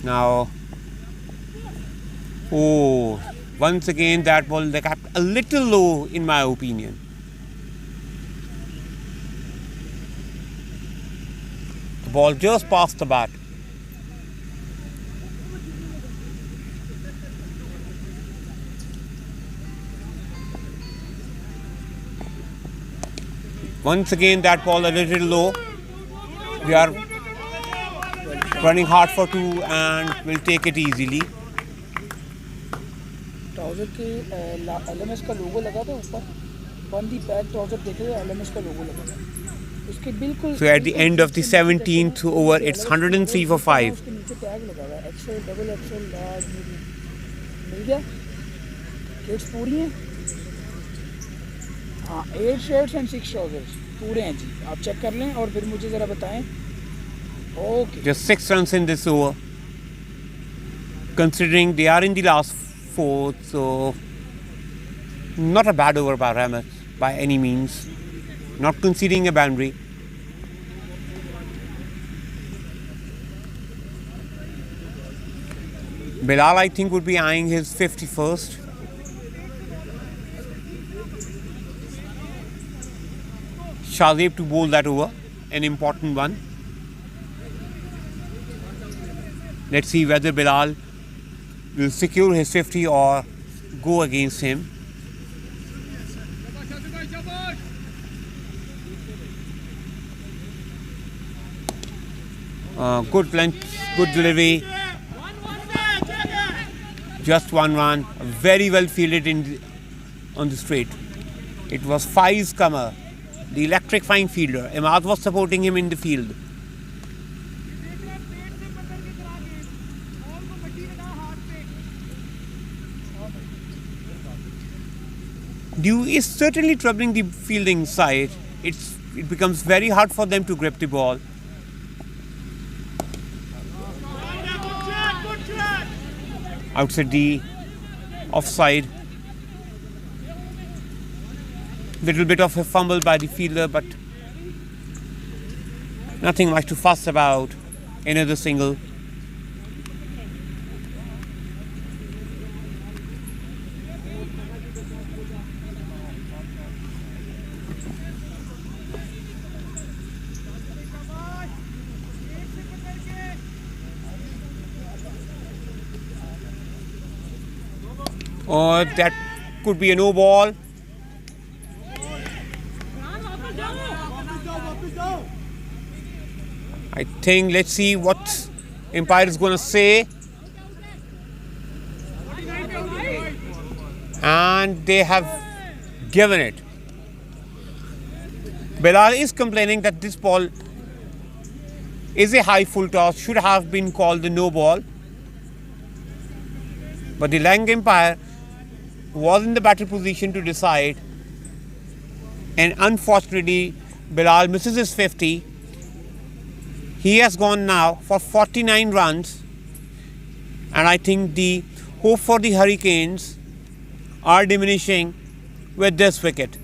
Now, once again that ball they kept a little low in my opinion. The ball just passed the bat. Once again that ball a little low. We are running hard for 2 and will take it easily. Trouser के LMS का लोगो लगा था ऊपर, one दी back trouser देखे तो LMS का लोगो लगा था उसके बिल्कुल. So at the end of the 17th over, it's 103 for 5. उसके नीचे टैग लगा हुआ है, एक्सेल, डबल एक्सेल, लार्ज, मिल गया. किट्स पूरी हैं. हाँ, 8 शर्ट्स एंड 6 ट्राउजर्स पूरे हैं जी. आप चेक कर लें और फिर मुझे ज़रा बताएं. Okay. Just 6 runs in this over. Considering they are in the last 4, so not a bad over by Rahmat by any means. Not conceding a boundary. Bilal, I think, would be eyeing his 51st. Shazib to bowl that over, an important one. Let's see whether Bilal will secure his 50 or go against him. Good length, good delivery. Just 1 run. Very well fielded on the straight. It was Faiz Kamar, the electrifying fielder. Imad was supporting him in the field. Dew is certainly troubling the fielding side. It becomes very hard for them to grip the ball. Outside the offside. Little bit of a fumble by the fielder, but nothing much to fuss about. Another single. Or that could be a no ball. I think, let's see what umpire is going to say. And they have given it. Bilal is complaining that this ball is a high full toss, should have been called the no ball. But the leg umpire was in the better position to decide, and unfortunately Bilal misses his 50. He has gone now for 49 runs, and I think the hope for the Hurricanes are diminishing with this wicket.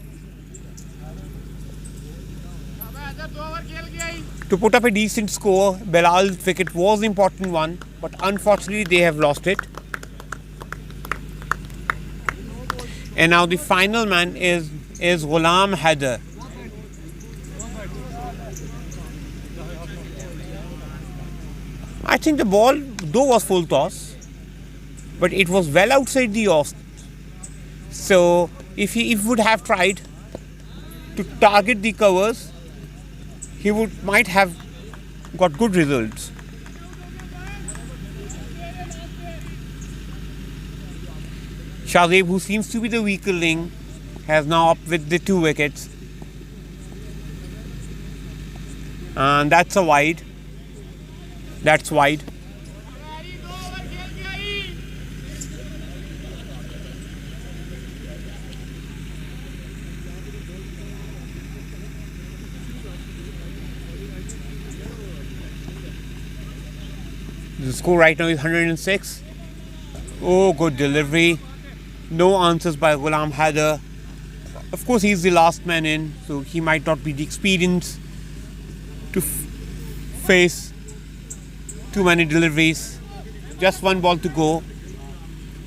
To put up a decent score, Bilal's wicket was the important one, but unfortunately they have lost it. And now the final man is Ghulam Haider. I think the ball, though, was full toss, but it was well outside the off. So if he would have tried to target the covers, he might have got good results. Shahzeb, who seems to be the weaker link, has now up with the 2 wickets. And that's a wide. That's wide. The score right now is 106. Oh, good delivery. No answers by Ghulam Haider. Of course, he's the last man in, so he might not be the experience to face too many deliveries. Just 1 ball to go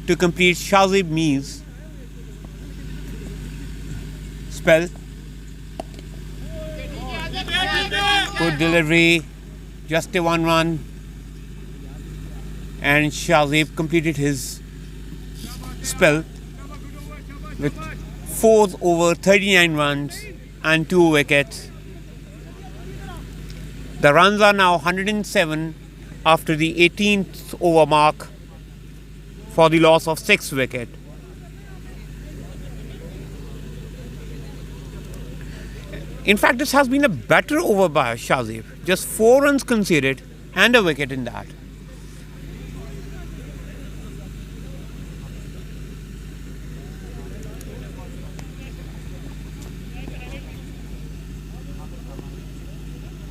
to complete Shahzeb Meer's spell. Good delivery, just a 1 run, and Shahzeb completed his spell with 4 over 39 runs and 2 wickets. The runs are now 107 after the 18th over mark for the loss of 6 wickets. In fact, this has been a better over by Shahzeb. Just 4 runs conceded and a wicket in that.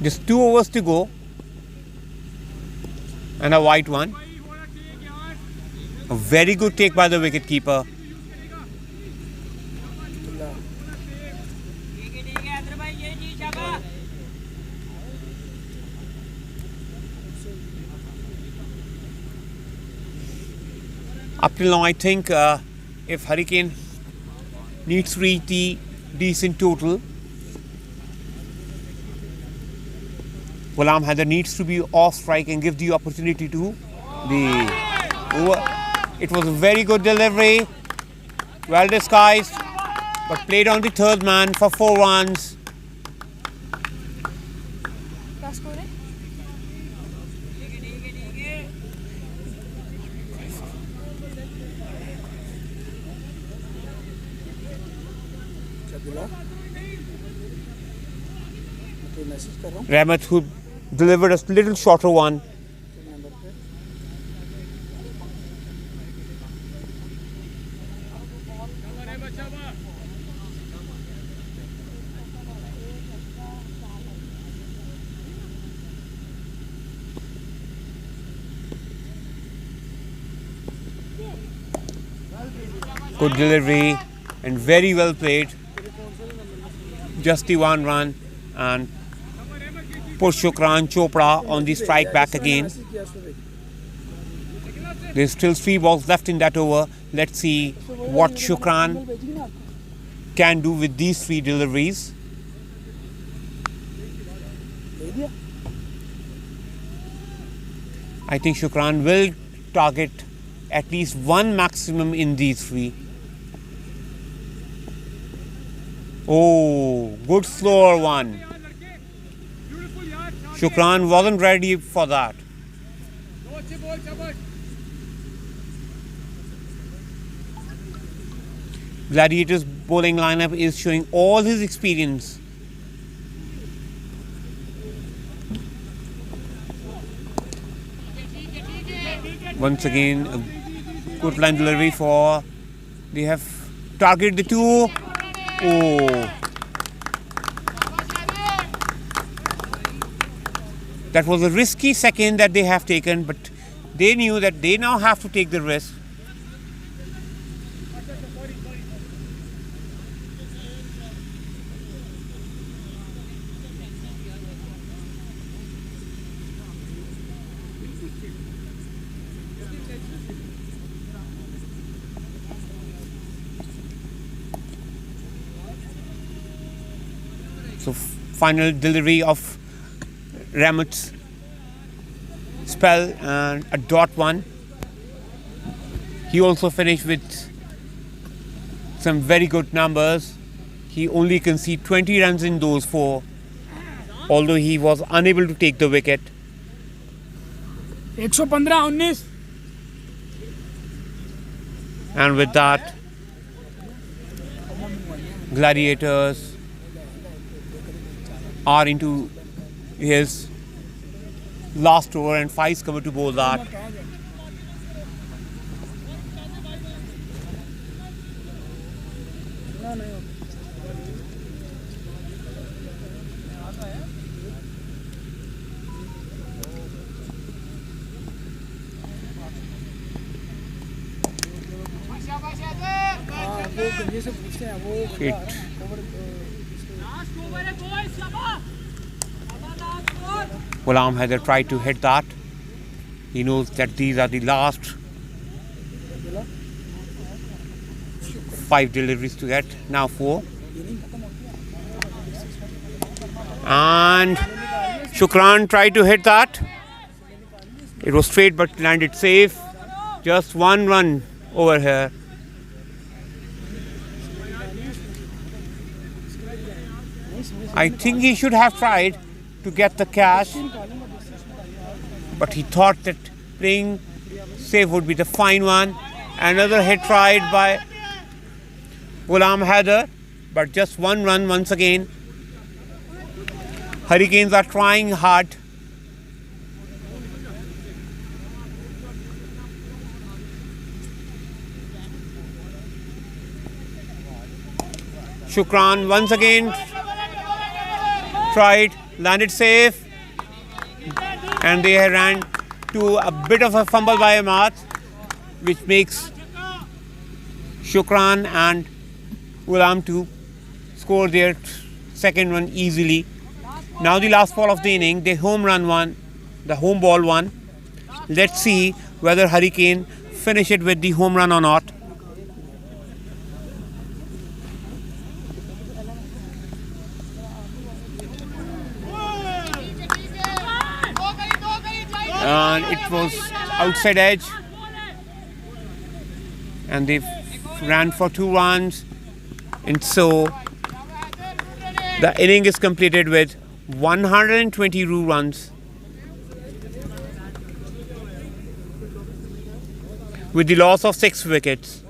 Just 2 overs to go and a white one. A very good take by the wicketkeeper. Up till now, I think if Hurricane needs to reach the decent total, Ghulam Haider needs to be off strike and give the opportunity to the over. It was a very good delivery, well disguised, but played on the 3rd man for 4 runs. क्या score है? Rahmat, who delivered a little shorter one. Good delivery and very well played. Just the 1 run and put Shukran Chopra on the strike back again. There's still 3 balls left in that over. Let's see what Shukran can do with these 3 deliveries. I think Shukran will target at least 1 maximum in these 3. Oh, good slower one. Shukran wasn't ready for that. Gladiators bowling lineup is showing all his experience. Once again, a good line delivery for. They have targeted the 2. Oh. That was a risky second that they have taken, but they knew that they now have to take the risk. So final delivery of Rahmat's spell and a dot 1. He also finished with some very good numbers. He only conceded 20 runs in those 4, although he was unable to take the wicket. 115-19. And with that, Gladiators are into his last over and 5 is coming to bowl that. वो गंजे से पूछते हैं वो Hit. Ghulam Haider tried to hit that. He knows that these are the last 5 deliveries to get. Now 4. And Shukran tried to hit that. It was straight but landed safe. Just 1 run over here. I think he should have tried to get the catch, but he thought that playing safe would be the fine one. Another hit tried by Ghulam Haider, but just 1 run once again. Hurricanes are trying hard. Shukran once again tried, landed safe, and they ran to a bit of a fumble by Ahmad, which makes Shukran and Ghulam to score their second run easily. Now the last ball of the inning, the home run one, the home ball one. Let's see whether Hurricane finish it with the home run or not. And it was outside edge, and they ran for 2 runs, and so the inning is completed with 120 runs, with the loss of 6 wickets,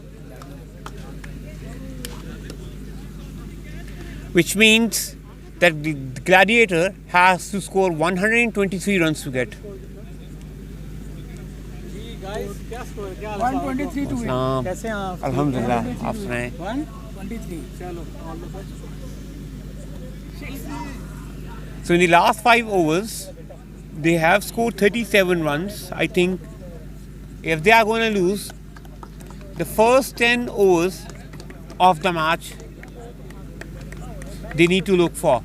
which means that the Gladiator has to score 123 runs to get. 123 to win. कैसे हैं आप? अल्हम्दुलिल्लाह, आप सुनाएं? 123. चलो. So in the last 5 overs, they have scored 37 runs. I think if they are going to lose the first 10 overs of the match, they need to look for.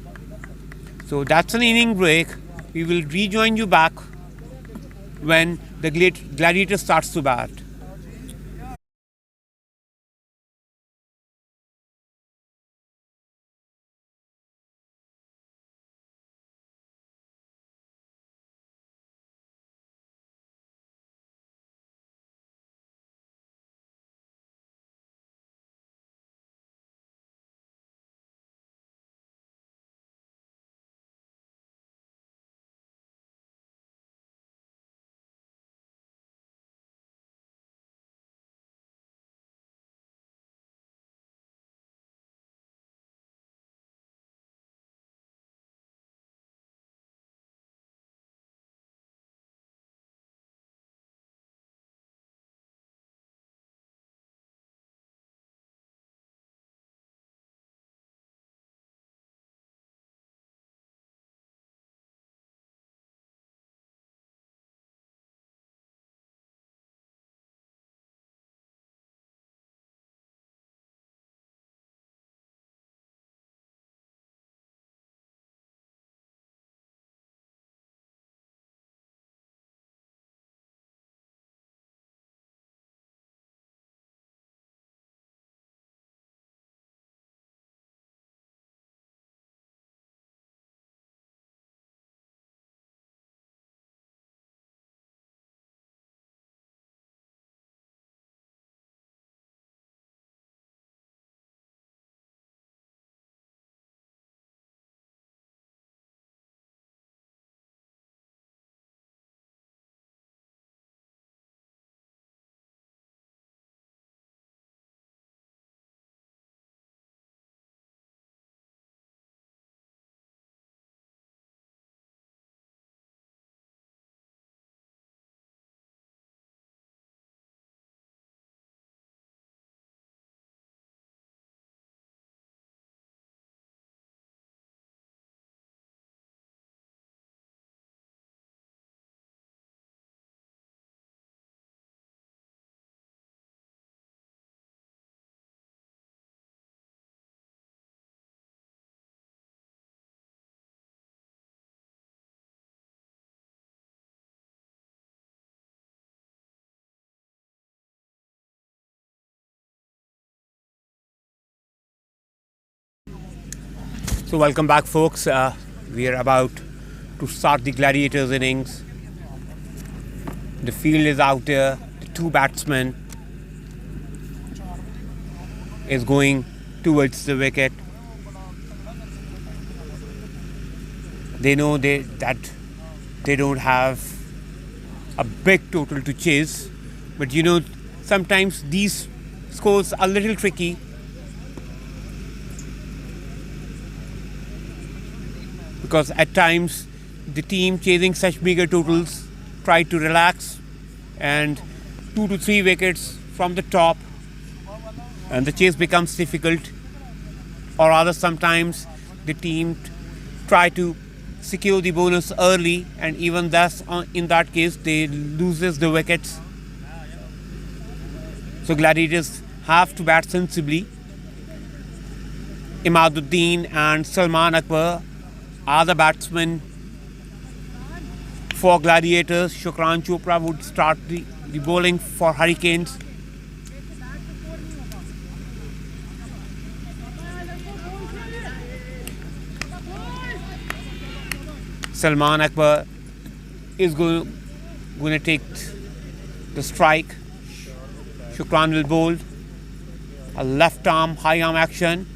So that's an inning break. We will rejoin you back when the Gladiator starts to bat. So welcome back, folks. We are about to start the Gladiators innings. The field is out there. The two batsmen is going towards the wicket. They know that they don't have a big total to chase, but sometimes these scores are a little tricky. Because at times the team chasing such bigger totals try to relax and 2 to 3 wickets from the top and the chase becomes difficult, or rather sometimes the team try to secure the bonus early and even thus in that case they loses the wickets. So Gladiators have to bat sensibly. Imaduddin and Salman Akbar are the batsmen for Gladiators. Shukran Chopra would start the bowling for Hurricanes. Salman Akbar is going to take the strike. Shukran will bowl. A left arm, high arm action.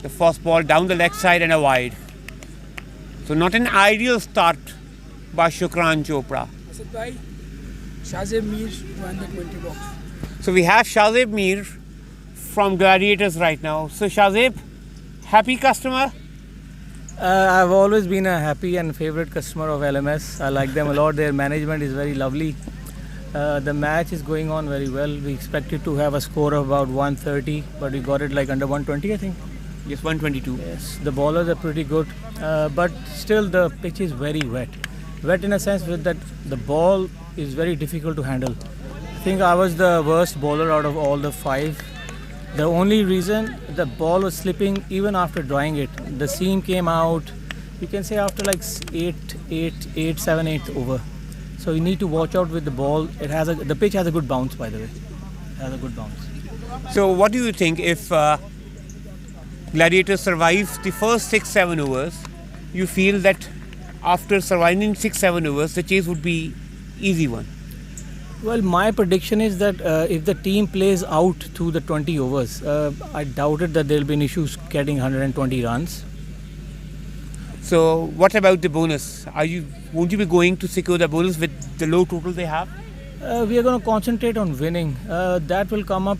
The first ball down the leg side and a wide. So not an ideal start by Shukran Chopra. Asad bhai, Shahzeb Mir won the 20 box. So we have Shahzeb Mir from Gladiators right now. So Shahzeb, happy customer? I've always been a happy and favorite customer of LMS. I like them a lot. Their management is very lovely. The match is going on very well. We expected to have a score of about 130, but we got it like under 120, I think. Yes, 122. Yes, the bowlers are pretty good, but still the pitch is very wet. Wet in a sense with that the ball is very difficult to handle. I think I was the worst bowler out of all the 5. The only reason the ball was slipping even after drying it. The seam came out, you can say after like 8, 7, 8 over. So you need to watch out with the ball. The pitch has a good bounce, by the way. It has a good bounce. So what do you think if Gladiators survives the first 6-7 overs? You feel that after surviving 6-7 overs, the chase would be easy one? Well, my prediction is that if the team plays out to the 20 overs, I doubted that there will be an issue getting 120 runs. So what about the bonus? Won't you be going to secure the bonus with the low total they have? We are going to concentrate on winning. That will come up,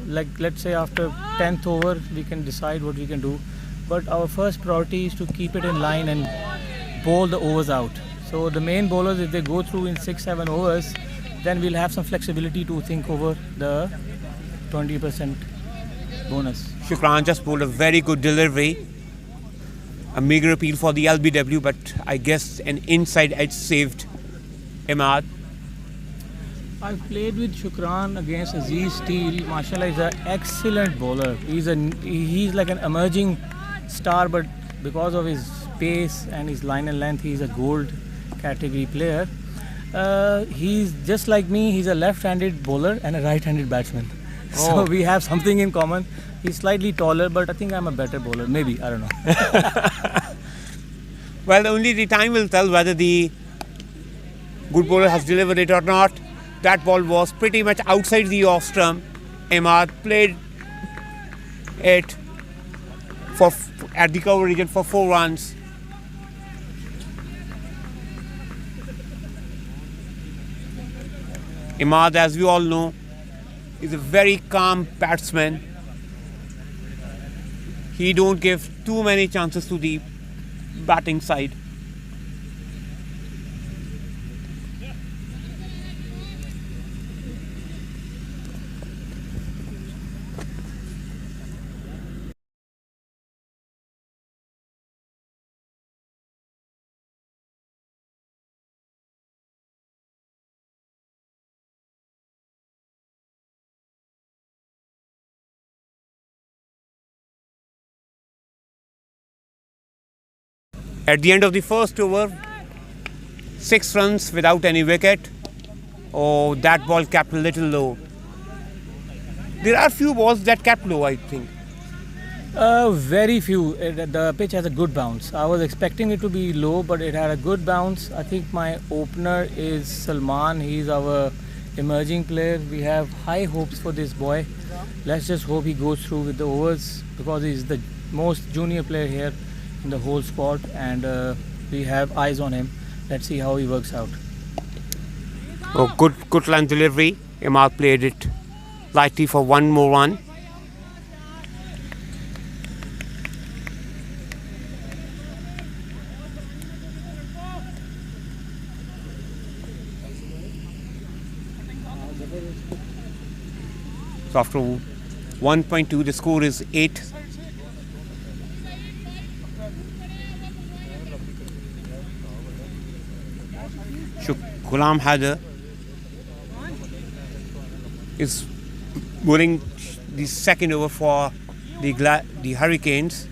like let's say after 10th over, we can decide what we can do. But our first priority is to keep it in line and bowl the overs out. So the main bowlers, if they go through in 6-7 overs, then we'll have some flexibility to think over the 20% bonus. Shukran just bowled a very good delivery. A meager appeal for the LBW, but I guess an inside edge saved Imad. I've played with Shukran against Aziz Steel. Mashallah, he's an excellent bowler. He's like an emerging star, but because of his pace and his line and length, he's a gold category player. He's just like me. He's a left-handed bowler and a right-handed batsman. So we have something in common. He's slightly taller, but I think I'm a better bowler. Maybe, I don't know. Well, only the time will tell whether the good bowler has delivered it or not. That ball was pretty much outside the off stump. Imad played it at the cover region for 4 runs. Imad, as we all know, is a very calm batsman. He don't give too many chances to the batting side. At the end of the first over, 6 runs without any wicket. Oh, that ball kept a little low. There are few balls that kept low, I think. Very few. The pitch has a good bounce. I was expecting it to be low, but it had a good bounce. I think my opener is Salman. He's our emerging player. We have high hopes for this boy. Let's just hope he goes through with the overs because he's the most junior player here in the whole squad, and we have eyes on him. Let's see how he works out. Oh, good line delivery. Imad played it lightly for one more run. So after 1.2, the score is 8. Ghulam Haider is bowling the second over for the Hurricanes.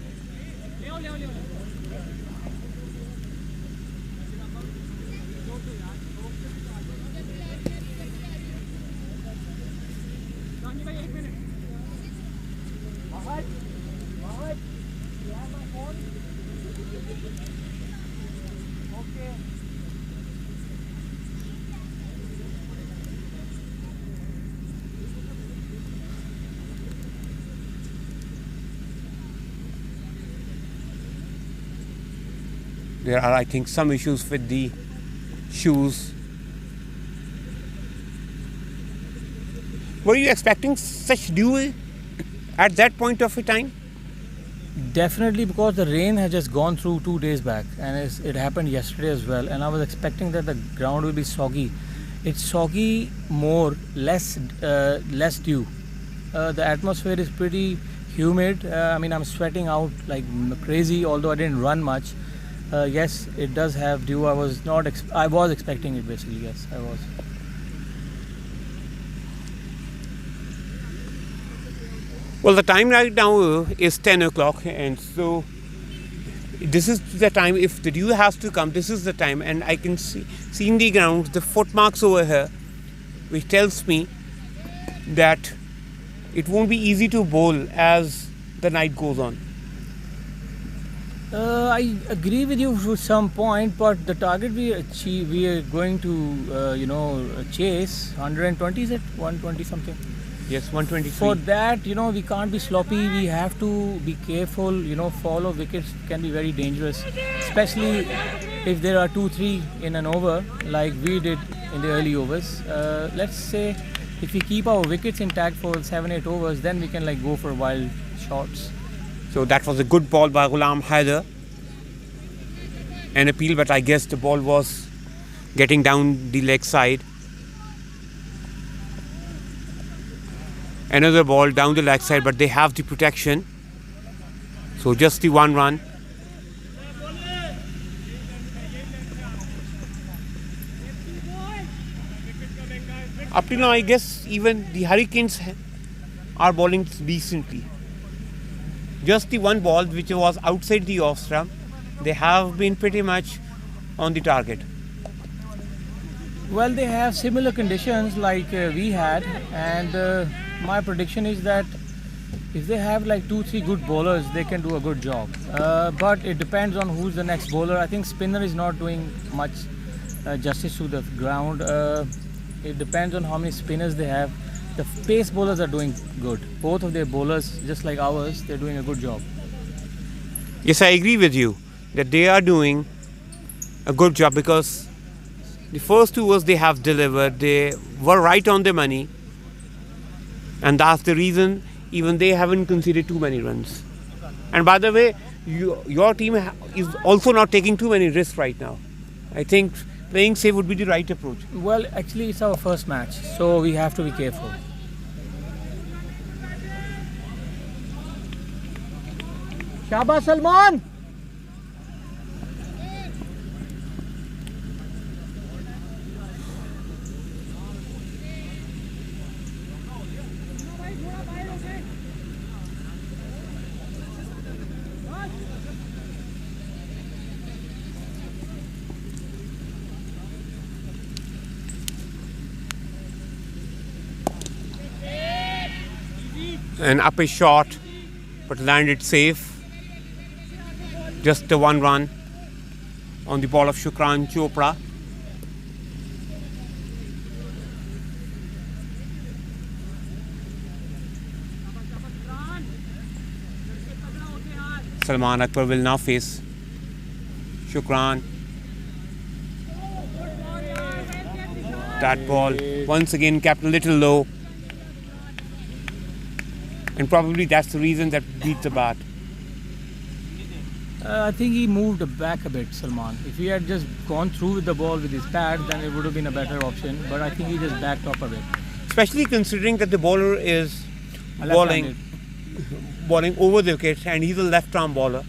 There are, I think, some issues with the shoes. Were you expecting such dew at that point of a time? Definitely, because the rain has just gone through 2 days back, and it happened yesterday as well. And I was expecting that the ground will be soggy. It's soggy more, less dew. The atmosphere is pretty humid. I mean, I'm sweating out like crazy, although I didn't run much. Yes, it does have dew. I was expecting it basically. Yes, I was. Well, the time right now is 10 o'clock, and so this is the time. If the dew has to come, this is the time, and I can see in the ground the footmarks over here, which tells me that it won't be easy to bowl as the night goes on. I agree with you to some point, but the target we are going to chase 120. Is it 120 something? Yes, 123. For that, we can't be sloppy. We have to be careful. Fall of wickets can be very dangerous, especially if there are 2-3 in an over, like we did in the early overs. Let's say if we keep our wickets intact for 7-8 overs, then we can go for wild shots. So that was a good ball by Ghulam Haider. An appeal, but I guess the ball was getting down the leg side. Another ball down the leg side, but they have the protection. So just the one run. Up till now, I guess even the Hurricanes are bowling decently. Just the one ball which was outside the off stump, they have been pretty much on the target. Well, they have similar conditions like we had, and my prediction is that if they have 2-3 good bowlers, they can do a good job. But it depends on who's the next bowler. I think spinner is not doing much justice to the ground. It depends on how many spinners they have. The pace bowlers are doing good. Both of their bowlers, just like ours, they're doing a good job. Yes, I agree with you that they are doing a good job, because the first 2 overs they have delivered. They were right on the money, and that's the reason even they haven't conceded too many runs. And by the way, your team is also not taking too many risks right now. I think playing safe would be the right approach. Well, actually, it's our first match, so we have to be careful. Shaba Salman! And up a shot but landed safe. Just the 1 run on the ball of Shukran Chopra. Salman Akbar will now face Shukran. That ball once again kept a little low, and probably that's the reason that beat the bat. I think he moved back a bit, Salman. If he had just gone through with the ball with his pad, then it would have been a better option. But I think he just backed up a bit. Especially considering that the bowler is bowling over the wicket, and he's a left-arm bowler.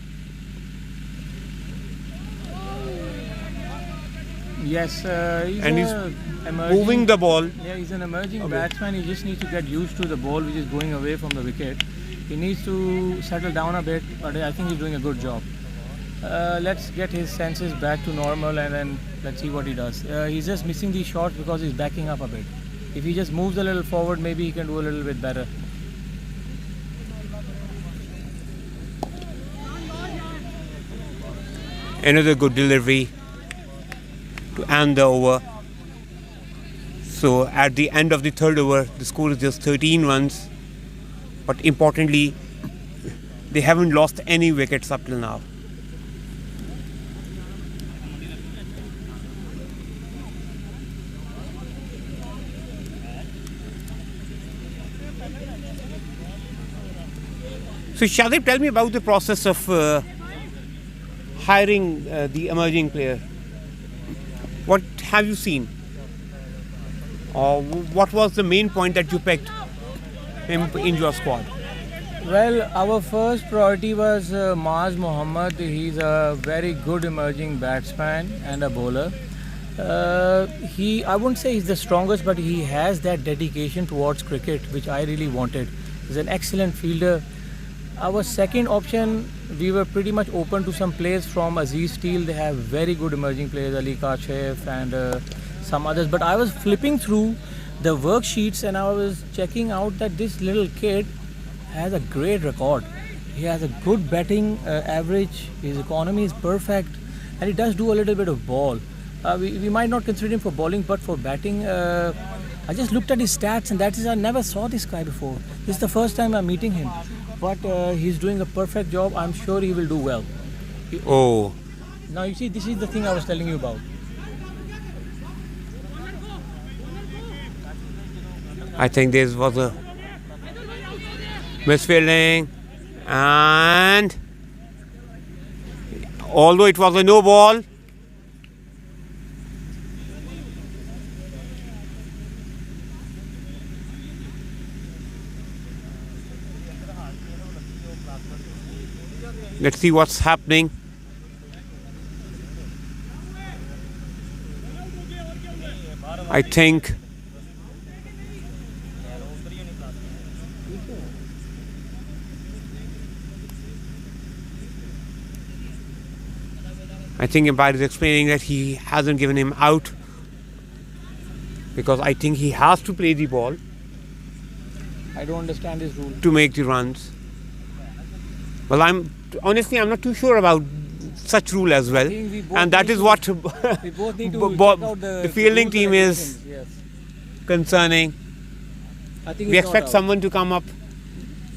Yes, He's moving the ball. Yeah, he's an emerging batsman. He just needs to get used to the ball which is going away from the wicket. He needs to settle down a bit, but I think he's doing a good job. Let's get his senses back to normal, and then let's see what he does. He's just missing these shots because he's backing up a bit. If he just moves a little forward, maybe he can do a little bit better. Another good delivery to end the over. So at the end of the third over, the score is just 13 runs. But importantly, they haven't lost any wickets up till now. So Shadib, tell me about the process of hiring the emerging player. What have you seen? Or what was the main point that you picked him in your squad? Well, our first priority was Maaz Mohammad. He's a very good emerging batsman and a bowler. I wouldn't say he's the strongest, but he has that dedication towards cricket, which I really wanted. He's an excellent fielder. Our second option, we were pretty much open to some players from Aziz Steel. They have very good emerging players, Ali Kashif and some others. But I was flipping through the worksheets and I was checking out that this little kid has a great record. He has a good batting average. His economy is perfect, and he does do a little bit of ball. We might not consider him for bowling, but for batting, I just looked at his stats, and that is, I never saw this guy before. This is the first time I'm meeting him. But he's doing a perfect job. I'm sure he will do well. Oh. Now you see, this is the thing I was telling you about. I think this was a misfielding, and although it was a no ball, let's see what's happening. I think umpire is explaining that he hasn't given him out because I think he has to play the ball I don't understand this rule. to make the runs. Well, I'm not too sure about such rule as well, think we both and that need is to- what We both need to Bo- check out the fielding rules team and is regulations. Yes. concerning. I think We it's not expect out. someone to come up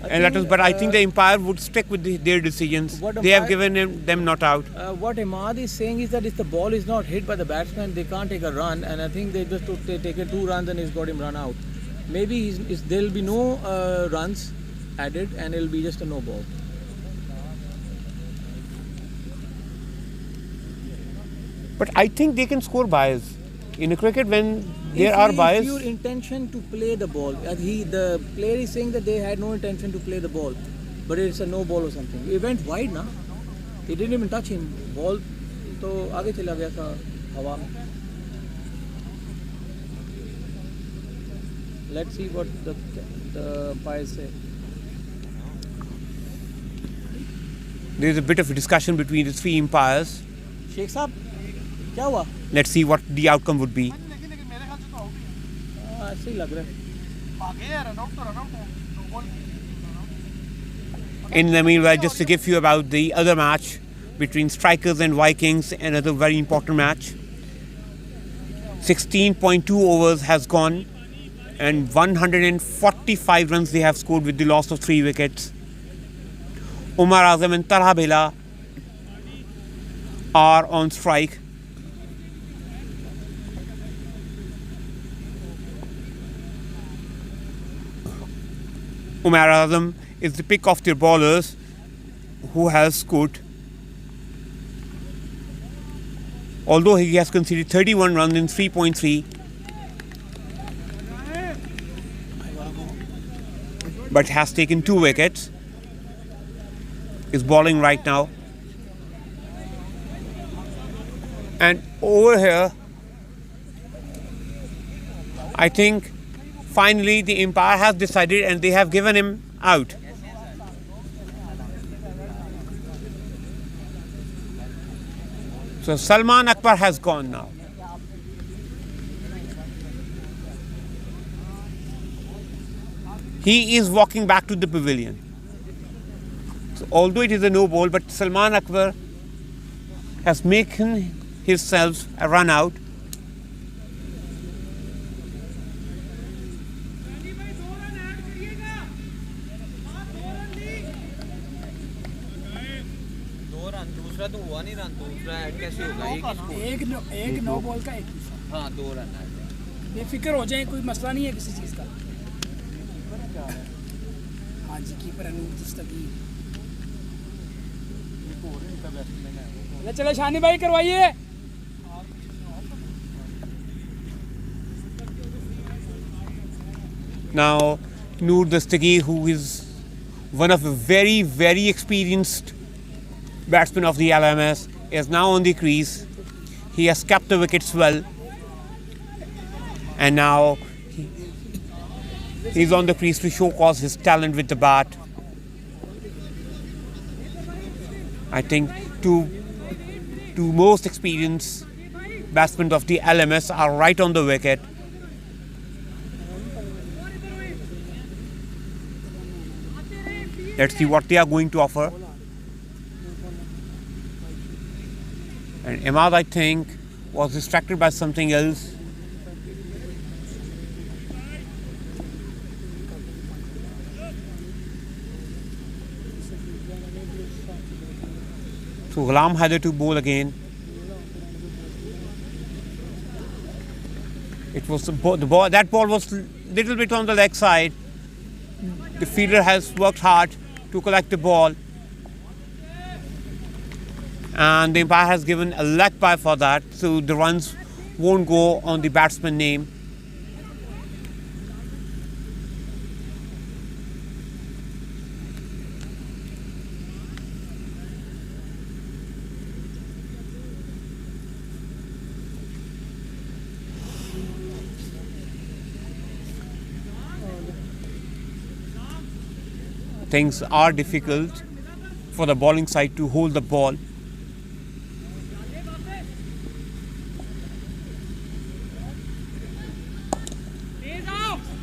and let us, but I think the umpire would stick with their decisions. What They have umpire- given them not out. What Imad is saying is that if the ball is not hit by the batsman, they can't take a run, and I think they just took, they taken 2 runs and he's got him run out. Maybe there'll be no runs added, and it'll be just a no ball. But I think they can score byes. In a cricket, when there If are he- byes, If your intention to play the ball, the player is saying that they had no intention to play the ball, but it's a no ball or something. It went wide, na? He didn't even touch him. Ball तो आगे चला गया था हवा में. Let's see what the umpires say. there is a bit of a discussion between the 3 umpires. Sheikh साहब क्या हुआ? Let's see what the outcome would be. ऐसे ही लग रहा है. In the meanwhile, just to give you about the other match between Strikers and Vikings, another very important match. 16.2 overs has gone and 145 runs they have scored with the loss of 3 wickets. Umar Azam and Talha Bela are on strike. Umar Azam is the pick of their bowlers who has scored. Although he has conceded 31 runs in 3.3, but has taken 2 wickets, is bowling right now. And over here, I think finally the umpire has decided and they have given him out. So Salman Akbar has gone now. He is walking back to the pavilion. So although it is a no ball, but Salman Akbar has making himself a run out. एक no ball का एक हाँ 2 run है बेफिक्र हो जाए, कोई मसला नहीं है किसी चीज़ का। हाँ जी, कीपर अनूप दस्तगी। चलो शानी भाई करवाइए। Now Noor Dastagi, who is one of the very, very experienced batsmen of the LMS, is now on the crease. He has kept the wickets well, and now he's on the crease to showcase his talent with the bat. I think two most experienced batsmen of the LMS are right on the wicket. Let's see what they are going to offer. And Imad, I think, was distracted by something else. So Ghulam Haider to bowl again. It was the ball. That ball was little bit on the leg side. The fielder has worked hard to collect the ball, and the umpire has given a leg bye for that, so the runs won't go on the batsman name. Things are difficult for the bowling side to hold the ball.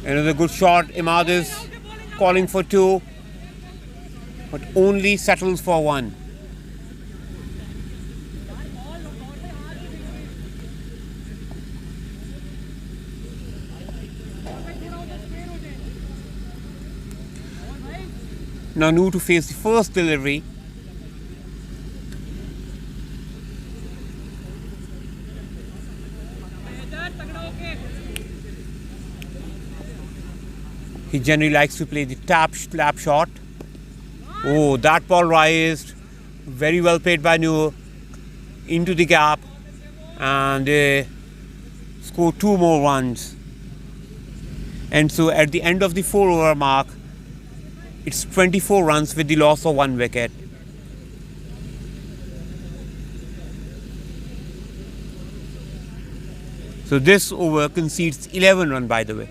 Another good shot. Imad is calling for 2, but only settles for 1. Now Noor to face the first delivery. He generally likes to play the slap shot. Oh, that ball raised. Very well played by Noor. Into the gap. And score 2 more runs. And so at the end of the 4-over mark, it's 24 runs with the loss of 1 wicket. So this over concedes 11 runs, by the way.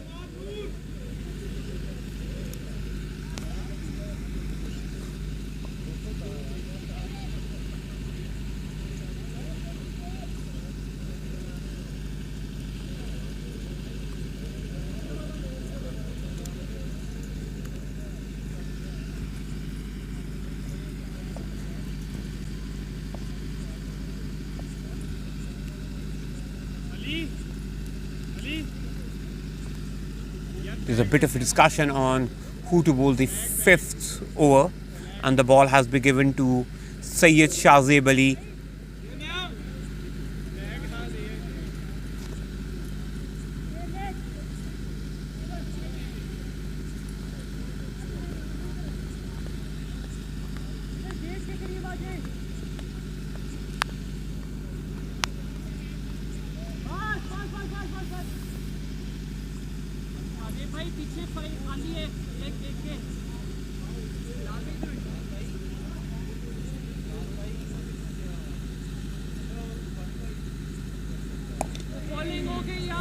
There's a bit of a discussion on who to bowl the fifth over, and the ball has been given to Syed Shahzeb Ali.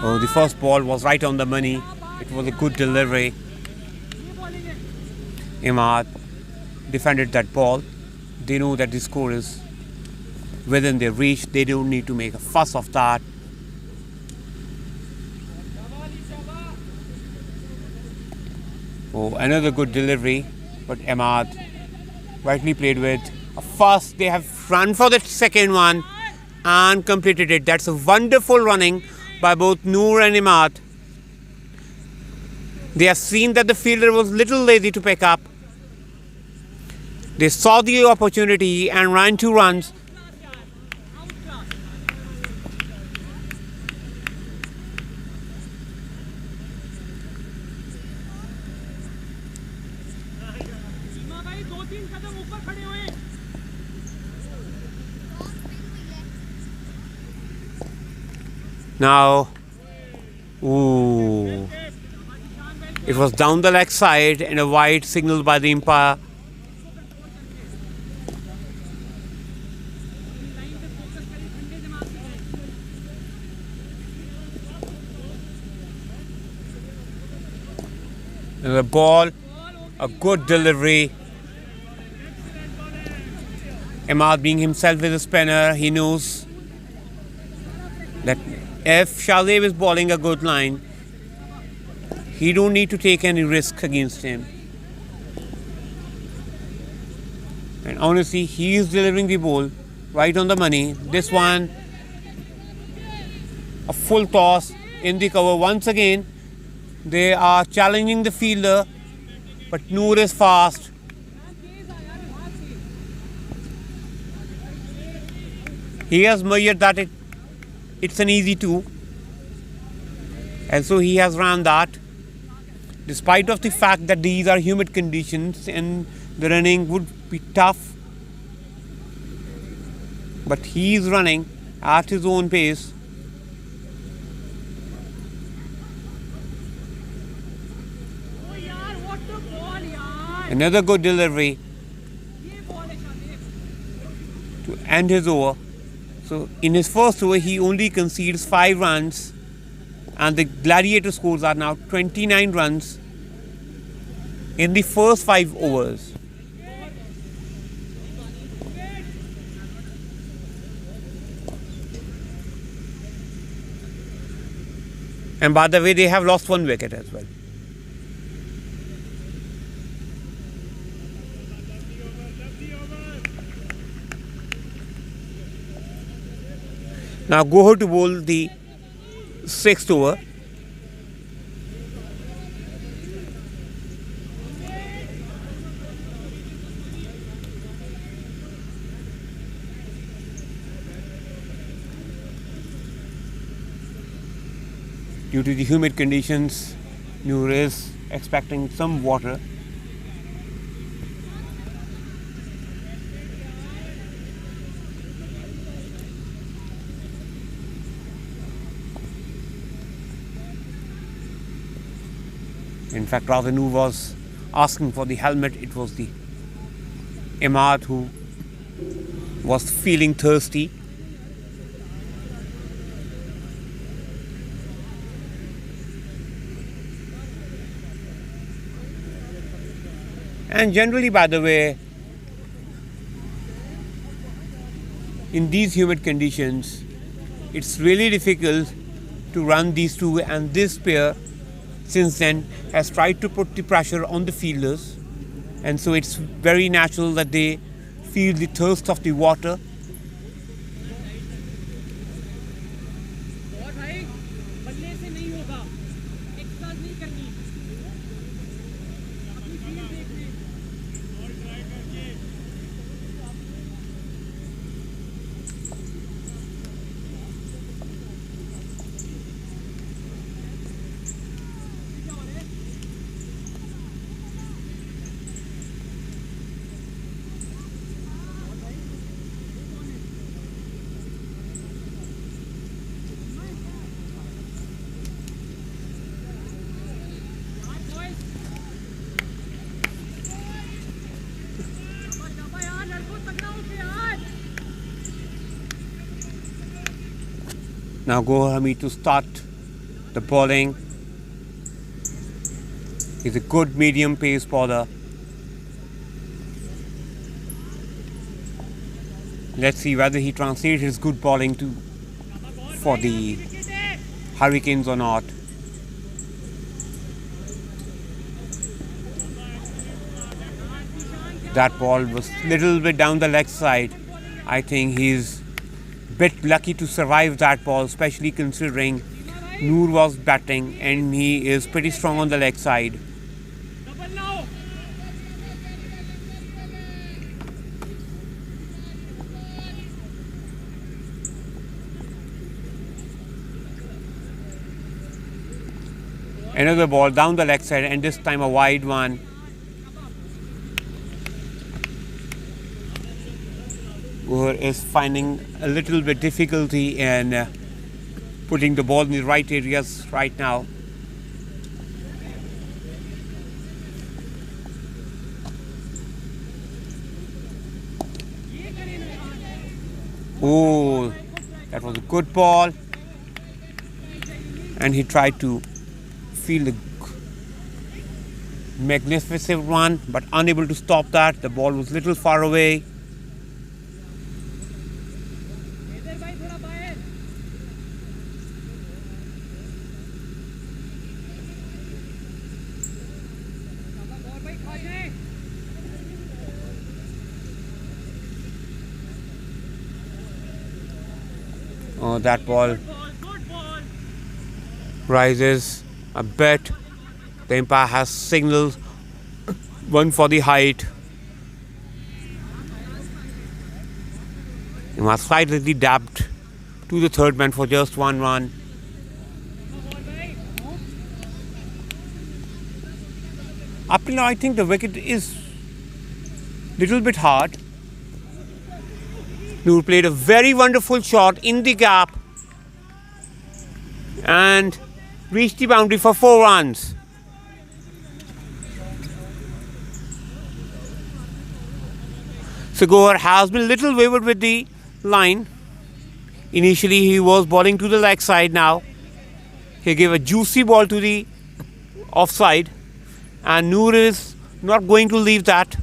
Oh, the first ball was right on the money. It was a good delivery. Imad defended that ball. They know that the score is within their reach. They don't need to make a fuss of that. Oh, another good delivery, but Imad rightly played with a first. They have run for the second one and completed it. That's a wonderful running by both Noor and Imad. They have seen that the fielder was little lazy to pick up. They saw the opportunity and ran 2 runs. Now, ooh, it was down the leg side and a wide signal by the umpire. And the ball, a good delivery. Imad being himself is a spinner, he knows that if Shahzeb is bowling a good line, he don't need to take any risk against him. And honestly, he is delivering the ball right on the money. This one, a full toss in the cover. Once again, they are challenging the fielder, but Noor is fast. He has measured that it's an easy 2, and so he has ran that. Despite of the fact that these are humid conditions and the running would be tough, but he is running at his own pace. Another good delivery to end his over. So in his first over, he only concedes 5 runs, and the Gladiator scores are now 29 runs in the first 5 overs. And by the way, they have lost 1 wicket as well. Now Gohar to bowl the 6th over. Due to the humid conditions, Noor is expecting some water. In fact, rather Noor was asking for the helmet. It was the Imad who was feeling thirsty. And generally, by the way, in these humid conditions, it's really difficult to run these 2, and this pair since then has tried to put the pressure on the fielders, and so it's very natural that they feel the thirst of the water. Now Gohar Hamid to start the bowling. He's a good medium pace bowler. Let's see whether he translates his good bowling for the Hurricanes or not. That ball was little bit down the leg side. I think he's a bit lucky to survive that ball, especially considering Noor was batting and he is pretty strong on the leg side. Another ball down the leg side, and this time a wide one. Gohar is finding a little bit difficulty in putting the ball in the right areas right now. Oh, that was a good ball. And he tried to field a magnificent one, but unable to stop that. The ball was little far away. Oh, that ball rises a bit. The umpire has signaled one for the height. He was slightly dabbed to the third man for just 1 run. Up till now, I think the wicket is little bit hard. Noor played a very wonderful shot in the gap and reached the boundary for 4 runs. So Gohar has been little wavered with the line. Initially he was bowling to the leg side. Now he gave a juicy ball to the offside, and Noor is not going to leave that.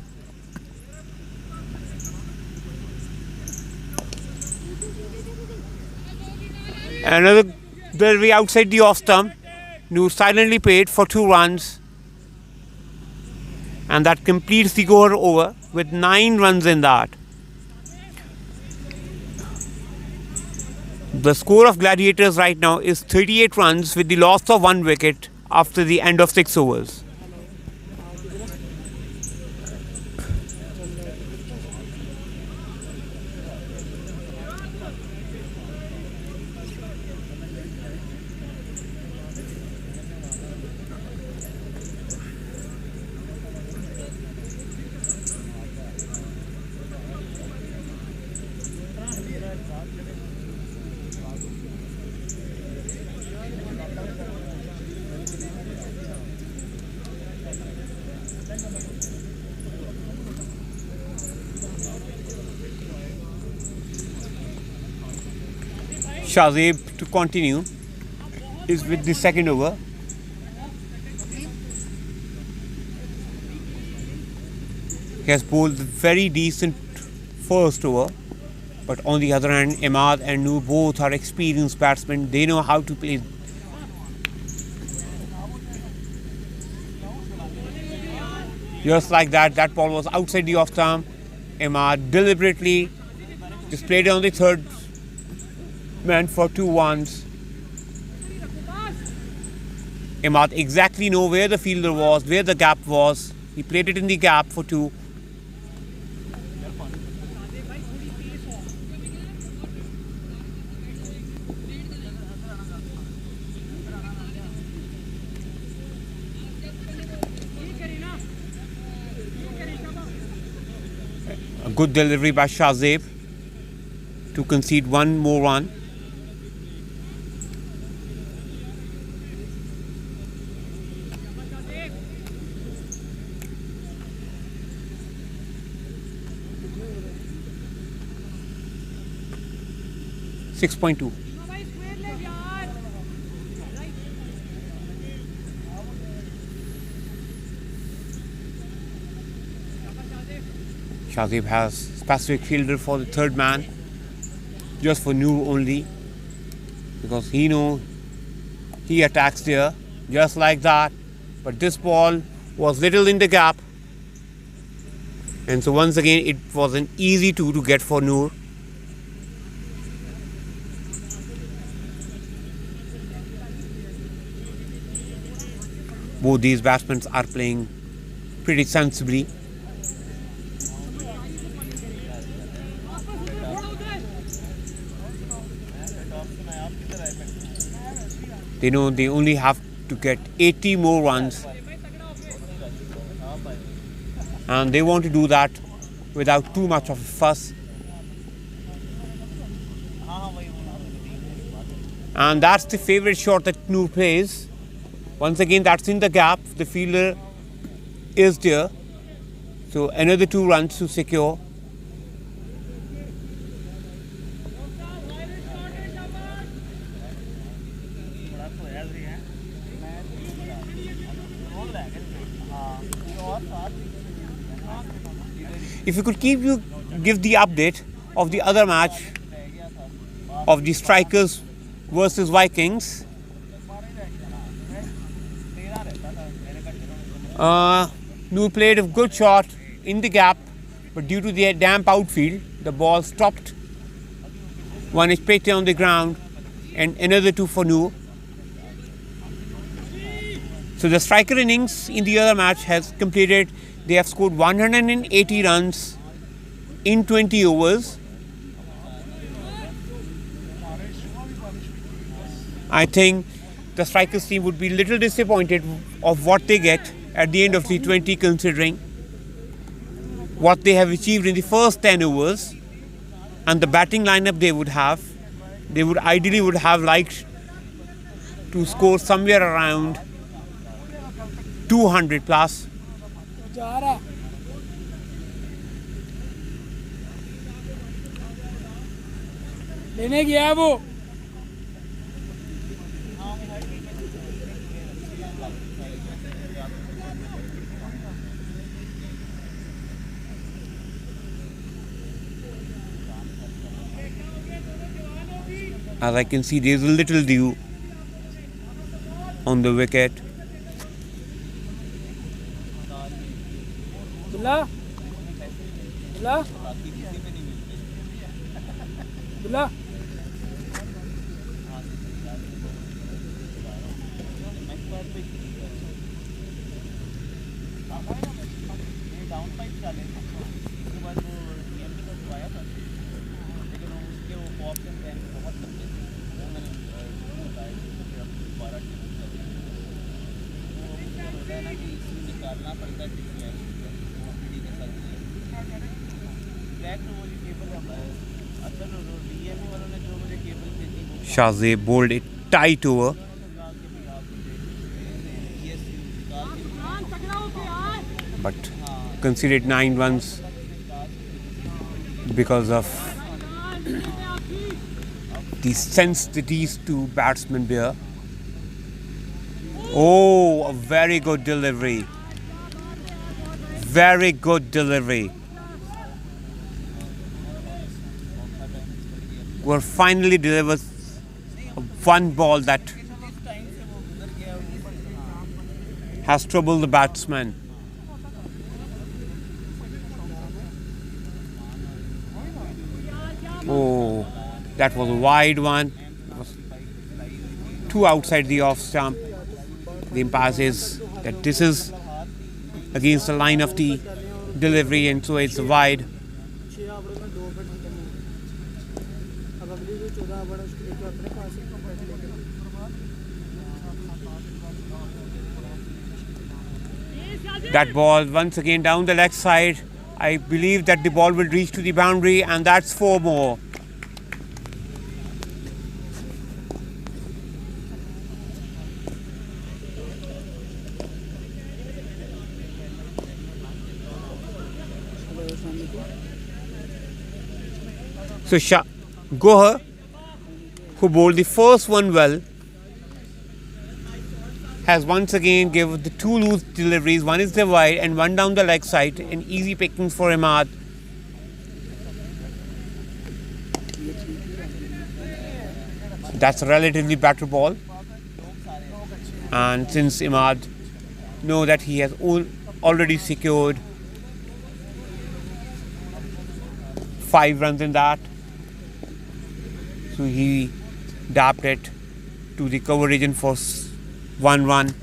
Another delivery outside the off stump. Noor silently paid for 2 runs. And that completes the Gohar over with 9 runs in that. The score of Gladiators right now is 38 runs with the loss of 1 wicket after the end of 6 overs. Shahzeb to continue is with the second over. He has bowled very decent first over, but on the other hand, Imad and Noor both are experienced batsmen. They know how to play. Just like that, that ball was outside the off stump. Imad deliberately just played it on the third man for 2 runs. Imad exactly know where the fielder was, where the gap was. He played it in the gap for 2. A good delivery by Shahzeb to concede 1 more run. .2. Shazib has specific fielder for the third man, just for Noor only, because he know he attacks there, just like that. But this ball was little in the gap, and so once again it was an easy two to get for Noor. Both these batsmen are playing pretty sensibly. They know they only have to get 80 more runs, and they want to do that without too much of a fuss. And that's the favorite shot that Noor plays. Once again, that's in the gap. The fielder is there. So another 2 runs to secure. If you could give the update of the other match of the Strikers versus Vikings. Noor played a good shot in the gap, but due to the damp outfield, the ball stopped. One is pitched on the ground, and another 2 for Noor. So the striker innings in the other match has completed. They have scored 180 runs in 20 overs. I think the strikers team would be a little disappointed of what they get at the end of T20, considering what they have achieved in the first 10 overs and the batting lineup they would have. They would ideally have liked to score somewhere around 200 plus. लेने गया है वो. As I can see, there is a little dew on the wicket. Bula, bula, bula. Shazib bowled it tight over. But conceded 9 runs because of the sensitivities to batsmen there. Oh, a very good delivery. Very good delivery. Were finally delivered one ball that has troubled the batsman. Oh, that was a wide one. It was 2 outside the off stump. The umpire says that this is against the line of the delivery, and so it's wide. That ball once again down the leg side. I believe that the ball will reach to the boundary, and that's 4 more. So Gohar, who bowled the first one well, has once again given the 2 loose deliveries. One is the wide and one down the leg side, and easy pickings for Ahmad. That's a relatively better ball. And since Imad know that he has already secured 5 runs in that, so he dapped it to the cover region for 1 run.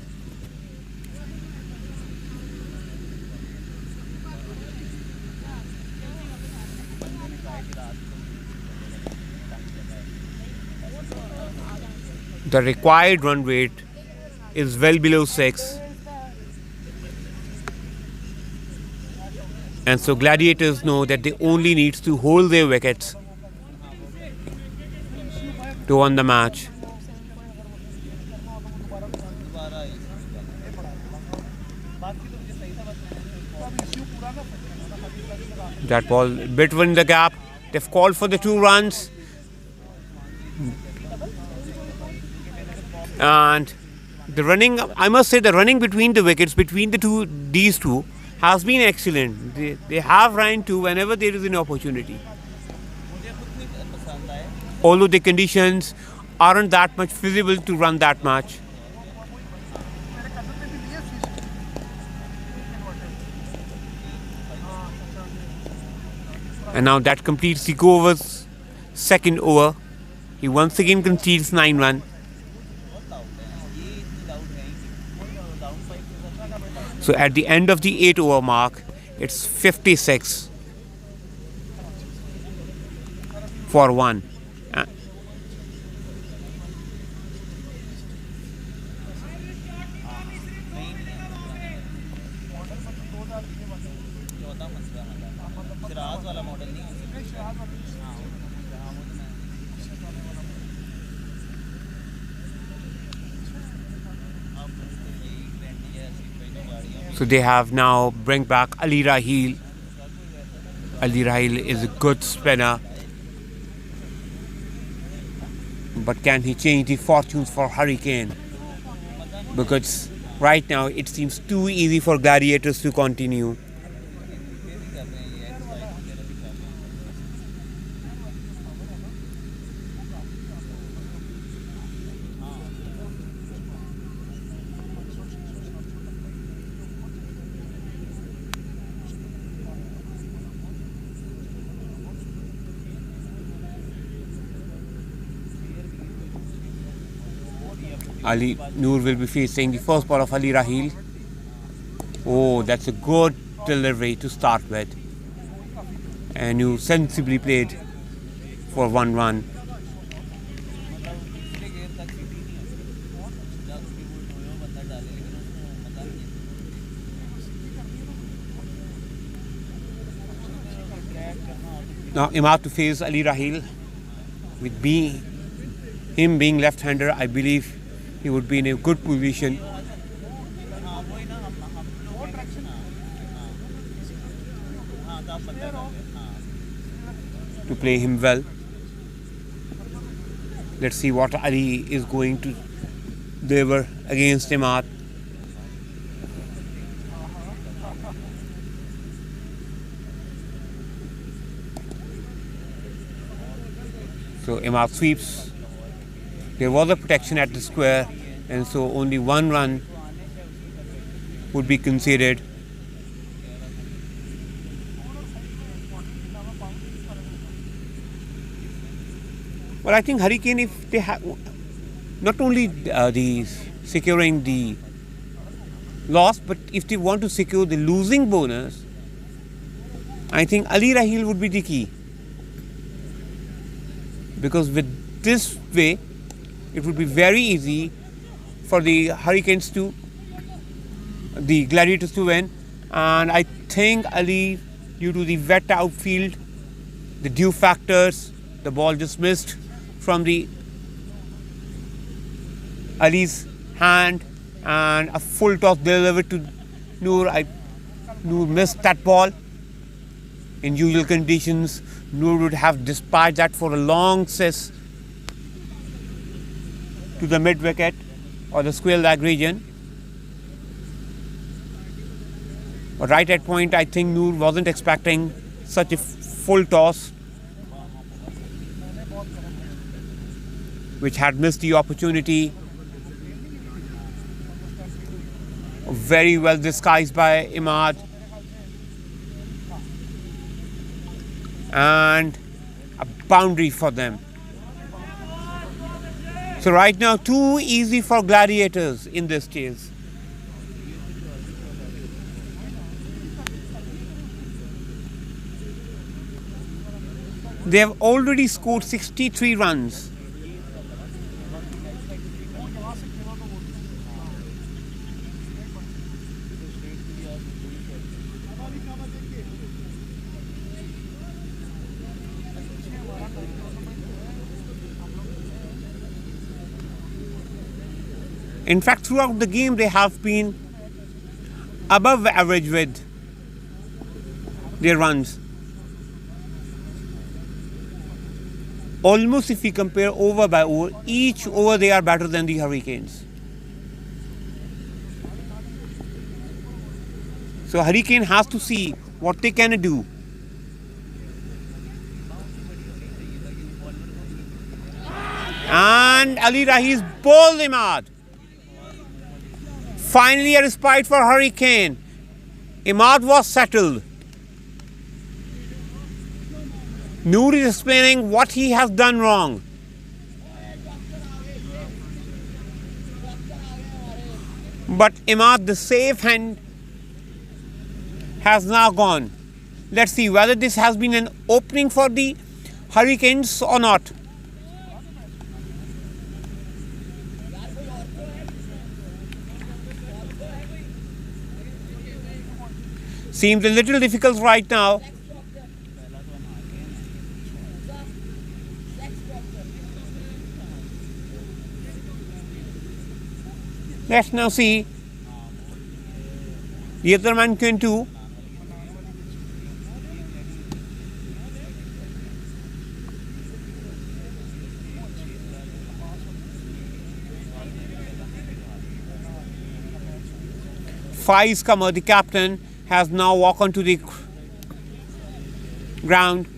The required run rate is well below 6, and so Gladiators know that they only need to hold their wickets to win the match. That ball bit in the gap. They've called for the 2 runs. And the running, I must say, the running between the wickets, between these two, has been excellent. They have run to whenever there is an opportunity. Although the conditions aren't that much feasible to run that much. And now that completes the Gover's second over. He once again concedes 9 runs. So at the end of the 8 over mark, it's 56 for 1. So they have now bring back Ali Rahil. Ali Rahil is a good spinner. But can he change the fortunes for Hurricane? Because right now it seems too easy for Gladiators to continue. Ali Noor will be facing the first ball of Ali Rahil. Oh, that's a good delivery to start with. And you sensibly played for 1 run. Now Imad to face Ali Rahil. With him being left-hander, I believe he would be in a good position to play him well. Let's see what Ali is going to deliver against Imad. So Imad sweeps. There was a protection at the square, and so only 1 run would be conceded. Well, I think Hurricane, if they have not only the securing the loss, but if they want to secure the losing bonus, I think Ali Rahil would be the key. Because with this way, it would be very easy for the Hurricanes the Gladiators to win. And I think Ali, due to the wet outfield, the dew factors, the ball just missed from the Ali's hand, and a full toss delivered to Noor. Noor missed that ball. In usual conditions, Noor would have dispatched that for a long cis to the mid wicket or the square leg region. But right at point, I think Noor wasn't expecting such a full toss. which had missed the opportunity. Very well disguised by Imad. And a boundary for them. So right now, too easy for Gladiators in this case. They have already scored 63 runs. In fact, throughout the game, they have been above average with their runs. Almost if we compare over by over, each over they are better than the Hurricanes. So Hurricane has to see what they can do. And Ali Rahi's bowled Imad. Finally a respite for Hurricane. Imad was settled. Noor is explaining what he has done wrong. But Imad, the safe hand, has now gone. Let's see whether this has been an opening for the Hurricanes or not. Seems a little difficult right now. Let's now see the other man can do. Faiz Kamar, the captain, has now walked onto the ground.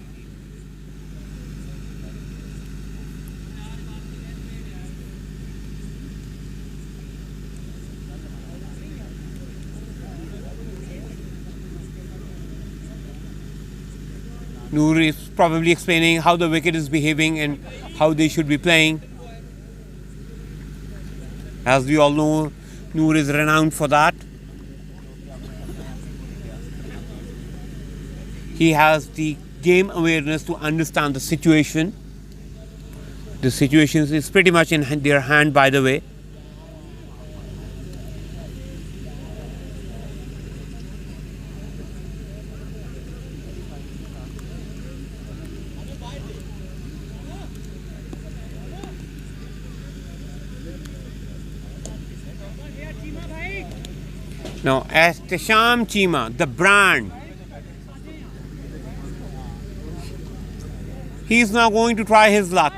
Noor is probably explaining how the wicket is behaving and how they should be playing. As we all know, Noor is renowned for that. He has the game awareness to understand the situation. The situation is pretty much in their hand, by the way. Now, Ehtesham Cheema, the brand, he's now going to try his luck.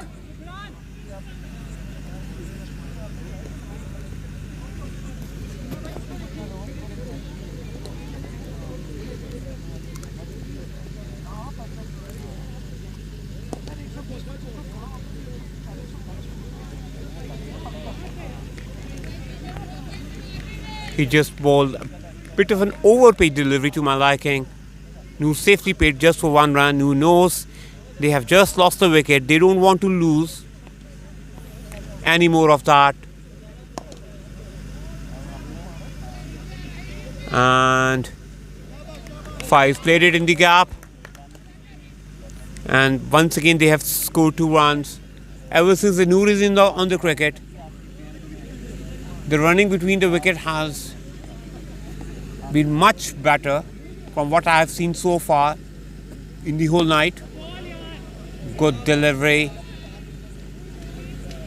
He just bowled a bit of an overpaid delivery to my liking. Noor safely paid just for one run. Noor knows they have just lost the wicket. They don't want to lose any more of that. And Faiz played it in the gap. And once again they have scored 2 runs. Ever since the Noor is on the cricket, the running between the wicket has been much better from what I have seen so far in the whole night. Good delivery.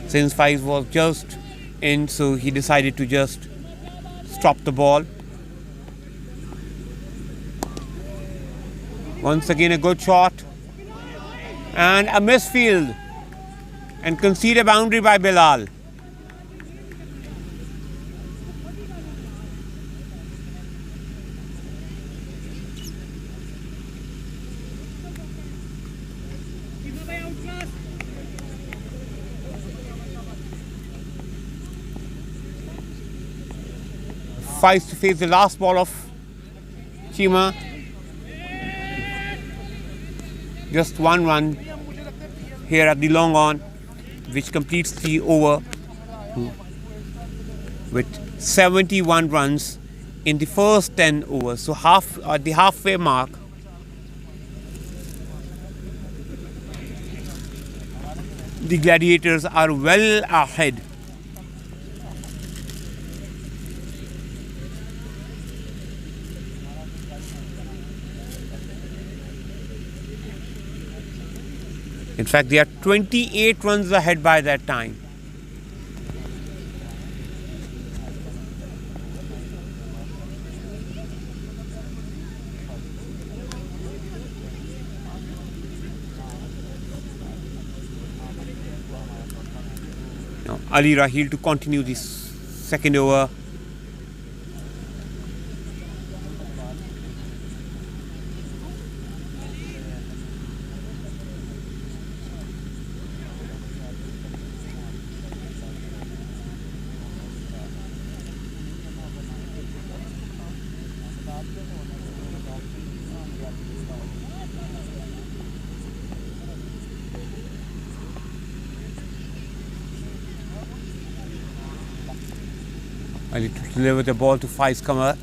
Since Faiz was just in, so he decided to just stop the ball. Once again a good shot. And a misfield. And concede a boundary by Bilal. Faiz to face the last ball of Chima. Just 1 run here at the long on, which completes the over with 71 runs in the first 10 overs. So at the halfway mark. The Gladiators are well ahead. In fact, they are 28 runs ahead by that time. Now, Ali Rahil to continue this second over. Ali to deliver the ball to Faiz Kamar,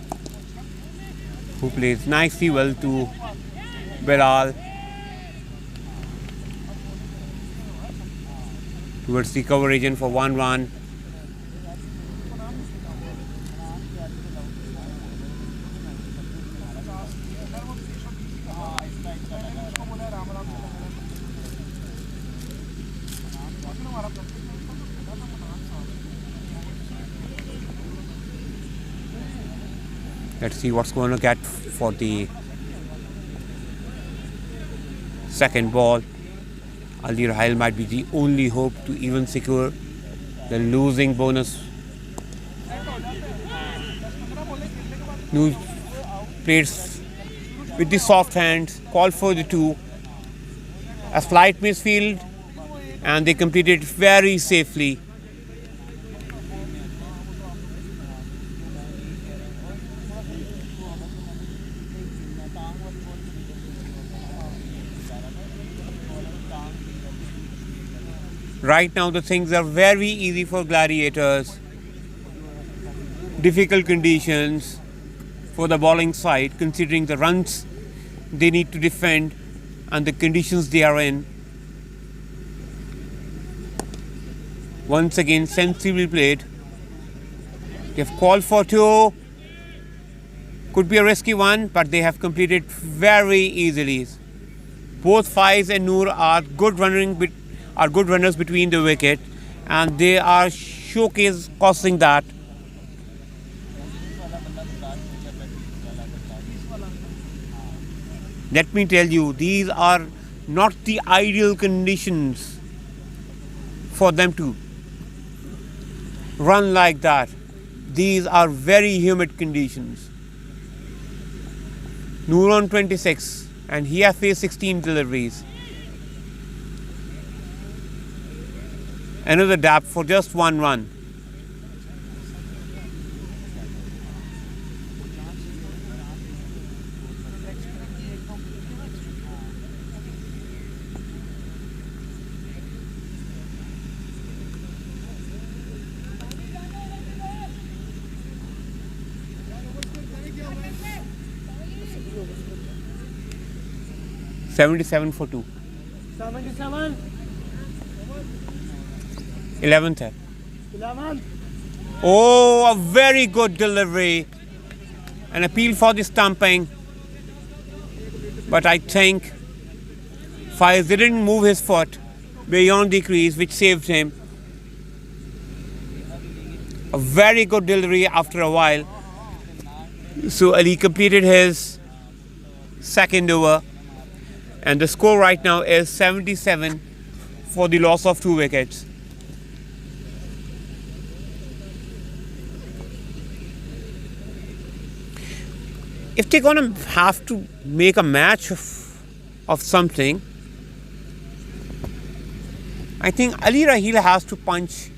who plays nicely well to Bilal towards the cover agent for 1 run. Let's see what's going to get for the second ball. Ali Rahil might be the only hope to even secure the losing bonus. New plays with the soft hands, called for the 2. A slight misfield, and they completed very safely. Right now the things are very easy for Gladiators. Difficult conditions for the bowling side, considering the runs they need to defend and the conditions they are in. Once again, sensibly played. They have called for 2. Could be a risky one, but they have completed very easily. Both Faiz and Noor are good runners between the wicket, and they are causing that. Let me tell you, these are not the ideal conditions for them to run like that. These are very humid conditions. Noor on 26, and he has faced 16 deliveries. Another dab for just 1 run. $77 for 2. 77. 11th है. 11. Oh, a very good delivery. An appeal for the stumping. But I think Faiz didn't move his foot beyond the crease, which saved him. A very good delivery after a while. So Ali completed his second over. And the score right now is 77 for the loss of 2 wickets. If they're going to have to make a match of something, I think Ali Rahil has to punch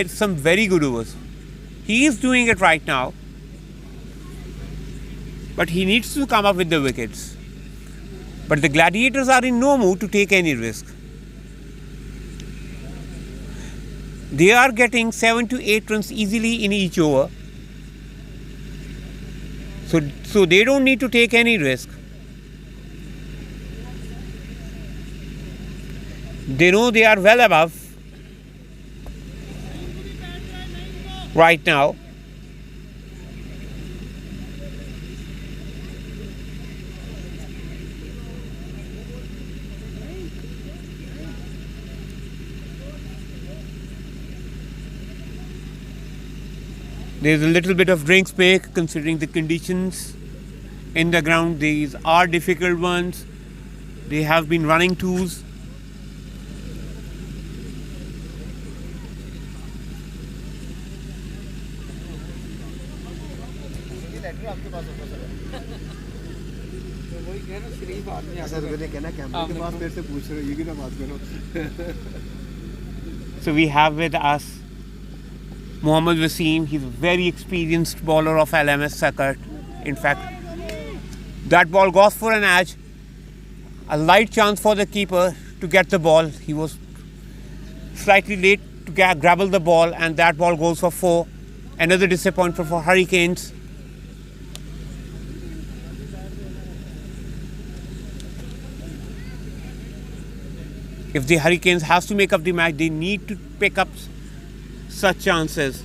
some very good overs. He is doing it right now, but he needs to come up with the wickets. But the Gladiators are in no mood to take any risk. They are getting 7 to 8 runs easily in each over. So they don't need to take any risk. They know they are well above right now. There's a little bit of drink spake considering the conditions in the ground. These are difficult ones. They have been running twos. So we have with us Mohammad Wasim. He's a very experienced bowler of LMS circuit. In fact, that ball goes for an edge. A light chance for the keeper to get the ball. He was slightly late to grabble the ball, and that ball goes for 4. Another disappointment for Hurricanes. If the Hurricanes have to make up the match, they need to pick up such chances.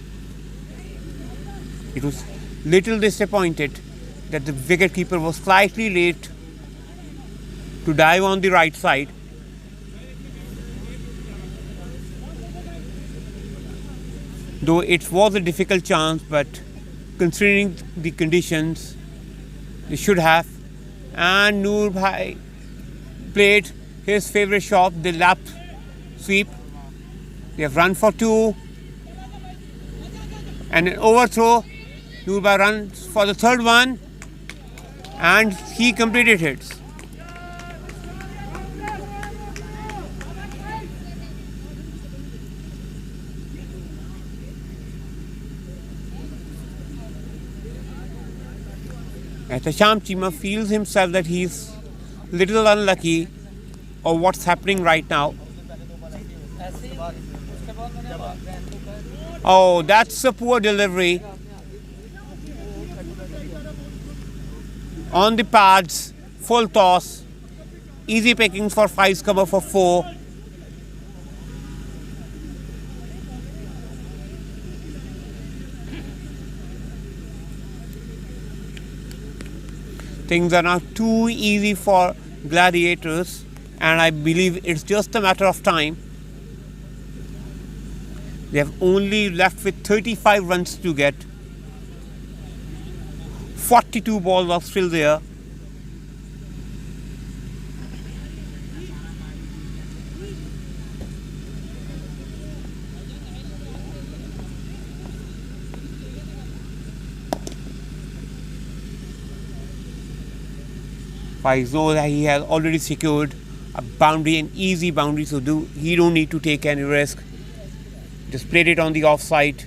It was little disappointed that the wicketkeeper was slightly late to dive on the right side. Though it was a difficult chance, but considering the conditions, they should have. And Noor Bhai played his favourite shot, the lap sweep. They have run for 2. And an overthrow. Noor Bhai runs for the 3rd one. And he completed it. Ehtesham Chima feels himself that he's little unlucky of what's happening right now. Oh, that's a poor delivery. On the pads, full toss. Easy pickings for 5's cover for 4. Things are not too easy for Gladiators, and I believe it's just a matter of time. They have only left with 35 runs to get. 42 balls are still there. Faiz knows that he has already secured a boundary, an easy boundary, so he don't need to take any risk. Just played it on the offside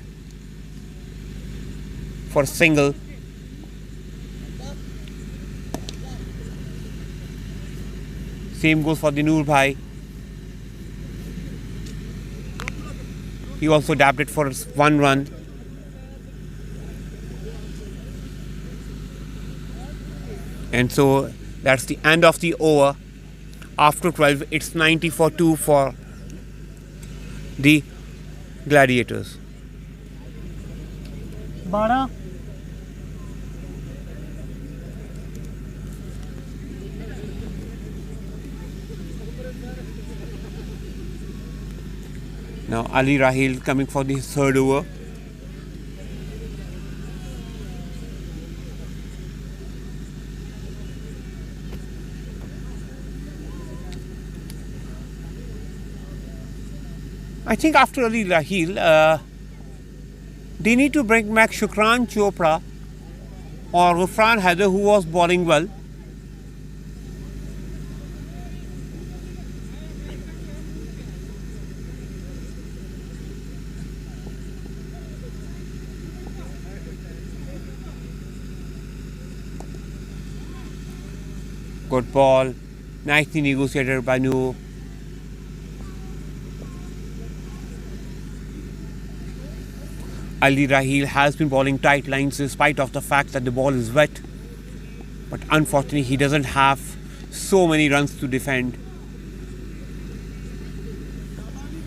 for a single. Same goes for the Noor Bhai. He also dabbed it for 1 run. And so that's the end of the over. After 12, it's 90 for 2 for the Gladiators. Bana. Now Ali Rahil coming for the 3rd over. I think after Ali Rahil, they need to bring back Shukran Chopra or Ghufran Haider, who was bowling well. Good ball. Nicely negotiated by Nu. Ali Rahil has been bowling tight lines in spite of the fact that the ball is wet. But unfortunately, he doesn't have so many runs to defend.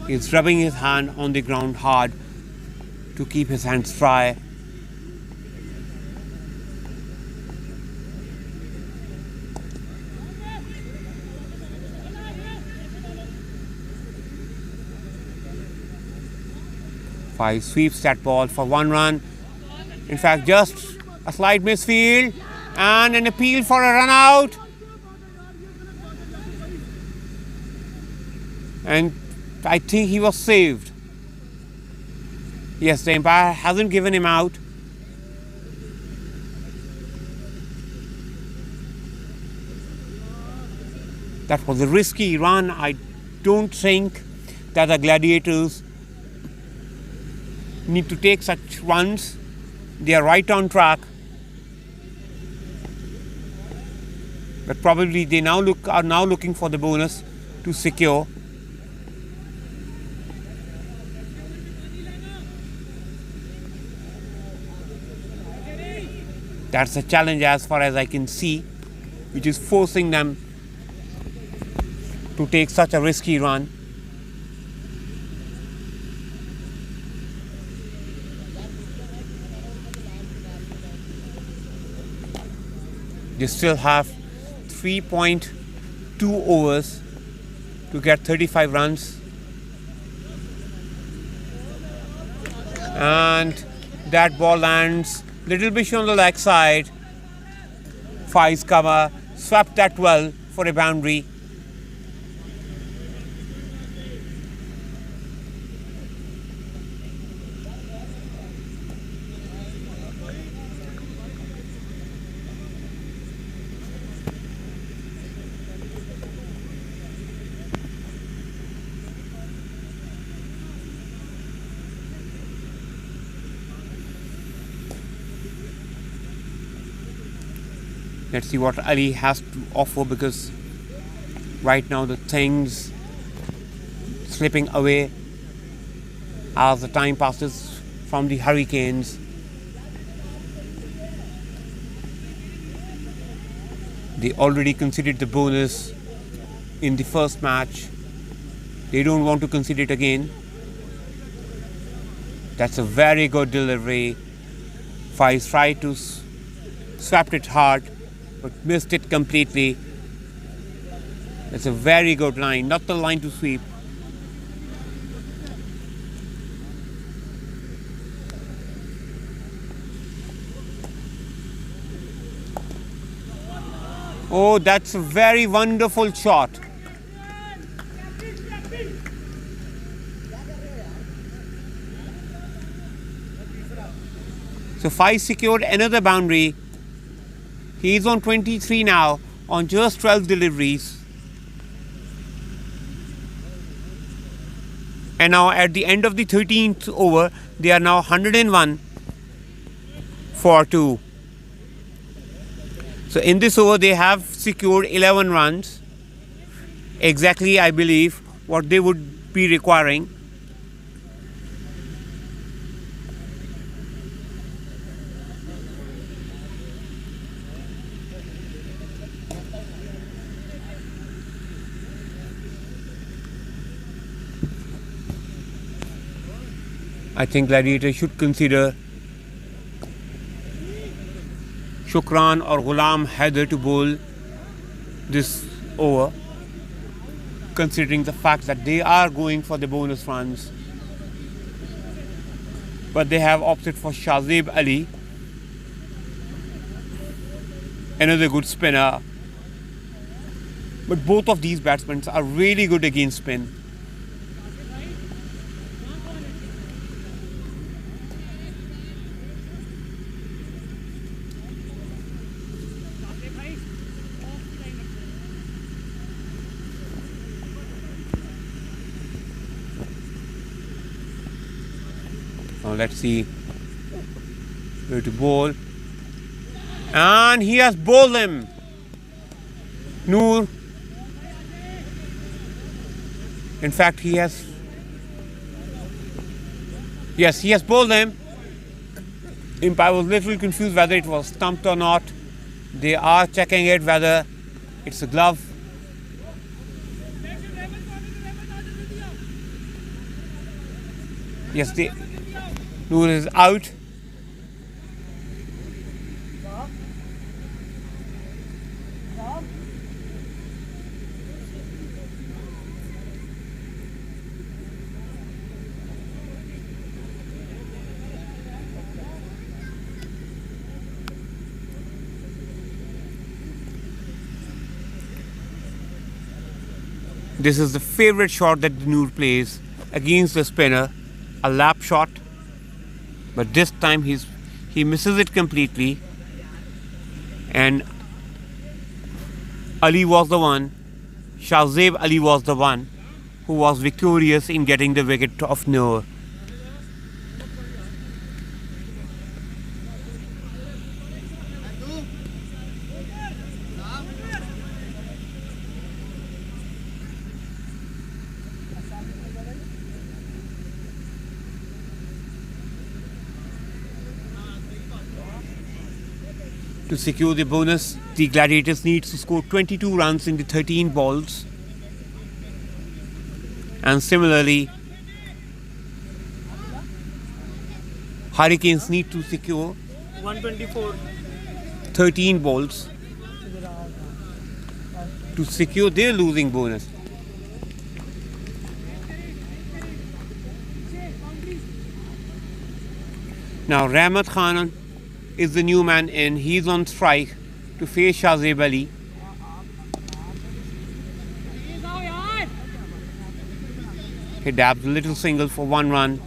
He's rubbing his hand on the ground hard to keep his hands dry. Five sweeps that ball for 1 run. In fact, just a slight misfield and an appeal for a run out. And I think he was saved. Yes, the umpire hasn't given him out. That was a risky run. I don't think that the Gladiators need to take such runs. They are right on track. But probably they are now looking for the bonus to secure. That's a challenge as far as I can see, which is forcing them to take such a risky run. They still have 3.2 overs to get 35 runs. And that ball lands little bit on the leg side. Five's cover, swept that well for a boundary. Let's see what Ali has to offer, because right now the things slipping away as the time passes from the Hurricanes. They already conceded the bonus in the first match. They don't want to concede it again. That's a very good delivery. Fives tried to swap it hard, but missed it completely. It's a very good line, not the line to sweep. Oh, that's a very wonderful shot. So Five secured another boundary. He is on 23 now on just 12 deliveries. And now at the end of the 13th over, they are now 101 for 2. So in this over, they have secured 11 runs. Exactly, I believe, what they would be requiring. I think Gladiator should consider Shukran or Ghulam Haider to bowl this over, considering the fact that they are going for the bonus runs. But they have opted for Shazib Ali, another good spinner. But both of these batsmen are really good against spin. Now let's see where to bowl. And he has bowled him. Noor, in fact, he has bowled him. Umpire was a little confused whether it was stumped or not. They are checking it whether it's a glove. Yes, Noor is out. This is the favorite shot that Noor plays against the spinner, a lap shot. But this time he misses it completely. And Shahzeb Ali was the one who was victorious in getting the wicket of Noor. To secure the bonus, the Gladiators need to score 22 runs in the 13 balls. And similarly, Hurricanes need to secure 124. 13 balls to secure their losing bonus. Now Rahmat Khan is the new man in. He's on strike to face Shahzeb Ali. He dabs a little single for 1 run.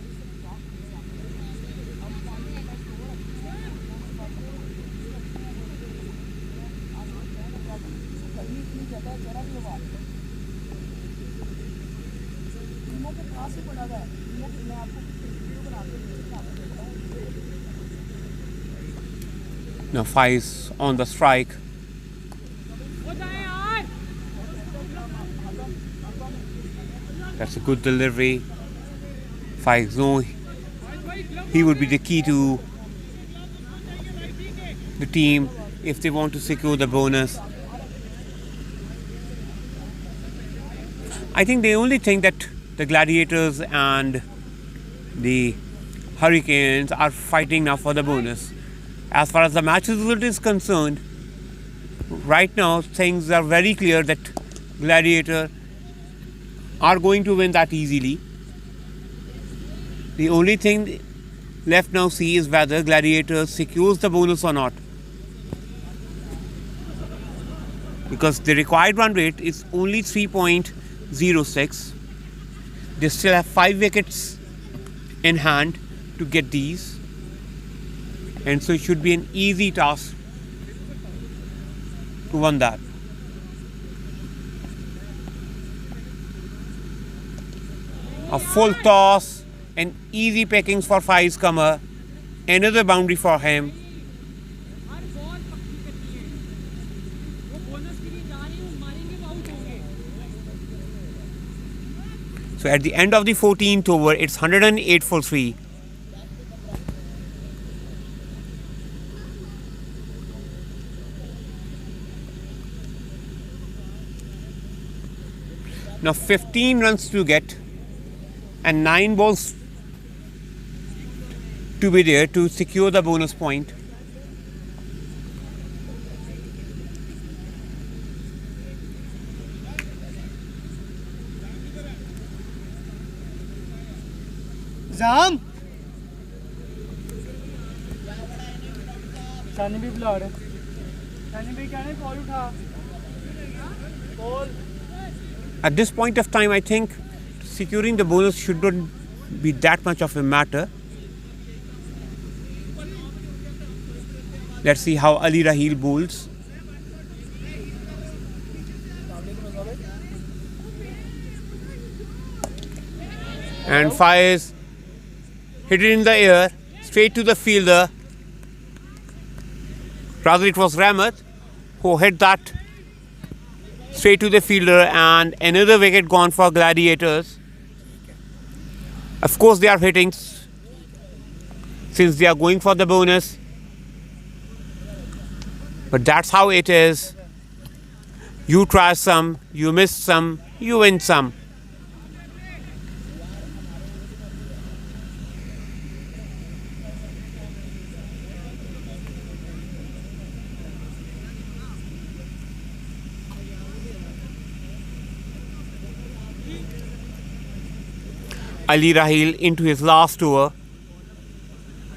Now Faiz on the strike. That's a good delivery. Faiz knows he would be the key to the team if they want to secure the bonus. I think the only thing that the Gladiators and the Hurricanes are fighting now for the bonus. As far as the match result is concerned, right now things are very clear that Gladiator are going to win that easily. The only thing left now see is whether Gladiator secures the bonus or not. Because the required run rate is only 3.06. They still have 5 wickets in hand to get these. And so it should be an easy task to win that. A full toss and easy pickings for Faiz Qamar. Another boundary for him. So at the end of the 14th over, it's 108 for 3. Now 15 runs to get and 9 balls to be there to secure the bonus point. Zam! Shani bhi bula rahe. Shani bhi kehne call utha. Call. At this point of time, I think securing the bonus should not be that much of a matter. Let's see how Ali Rahil bowls. And Faiz hit it in the air, straight to the fielder. Rather, it was Rahmat who hit that straight to the fielder, and another wicket gone for Gladiators. Of course they are hitting since they are going for the bonus, but that's how it is. You try some, you miss some, you win some. Ali Rahil into his last over.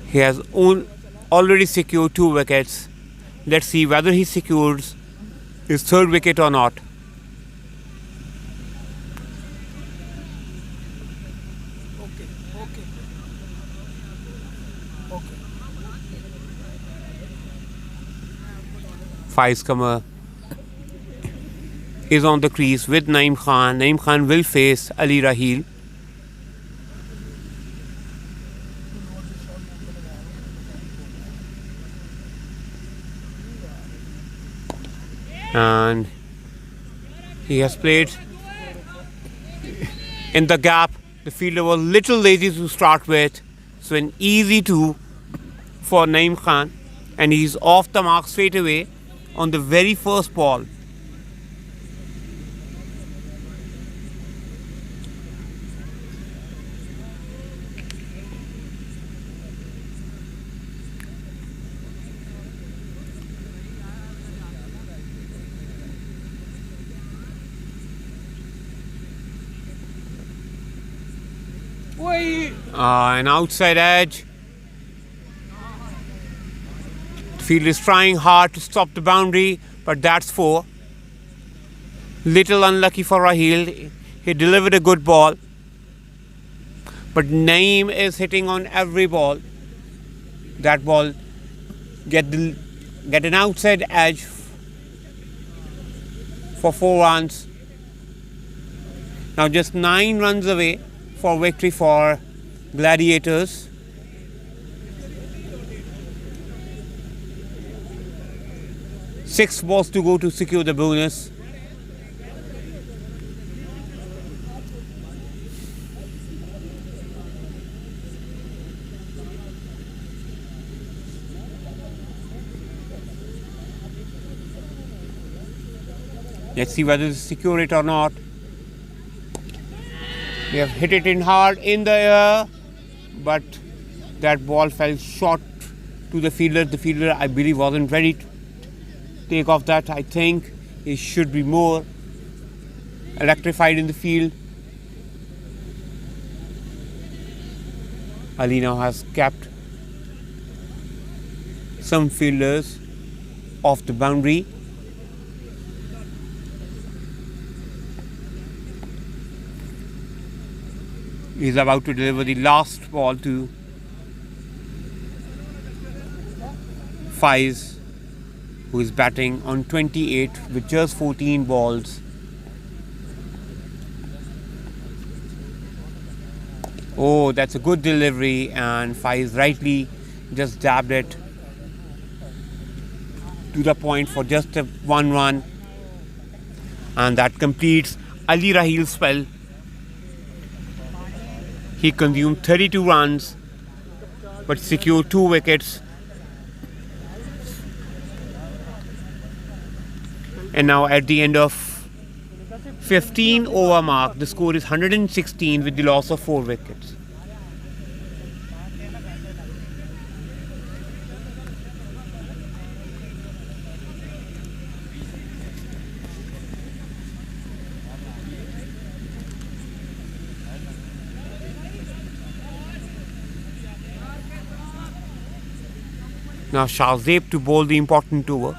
He has already secured 2 wickets. Let's see whether he secures his 3rd wicket or not. Okay. Faiz Kamar is on the crease with Naeem Khan. Naeem Khan will face Ali Rahil. And he has played in the gap. The fielder was little lazy to start with, so an easy 2 for Naeem Khan, and he's off the mark straight away on the very first ball. An outside edge. The field is trying hard to stop the boundary, but that's 4. Little unlucky for Rahil. He delivered a good ball, but Naeem is hitting on every ball. That ball get an outside edge for 4 runs. Now just 9 runs away for victory for Gladiators. Six balls to go to secure the bonus. Let's see whether they secure it or not. They have hit it in hard in the air, but that ball fell short to the fielder. The fielder, I believe, wasn't ready to take off that. I think he should be more electrified in the field. Ali now has kept some fielders off the boundary. He's about to deliver the last ball to Faiz, who is batting on 28 with just 14 balls. Oh, that's a good delivery, and Faiz rightly just dabbed it to the point for just a 1 run, and that completes Ali Rahil's spell. He consumed 32 runs but secured 2 wickets. And now at the end of 15 over mark, the score is 116 with the loss of 4 wickets. Now Shahzeb to bowl the important over.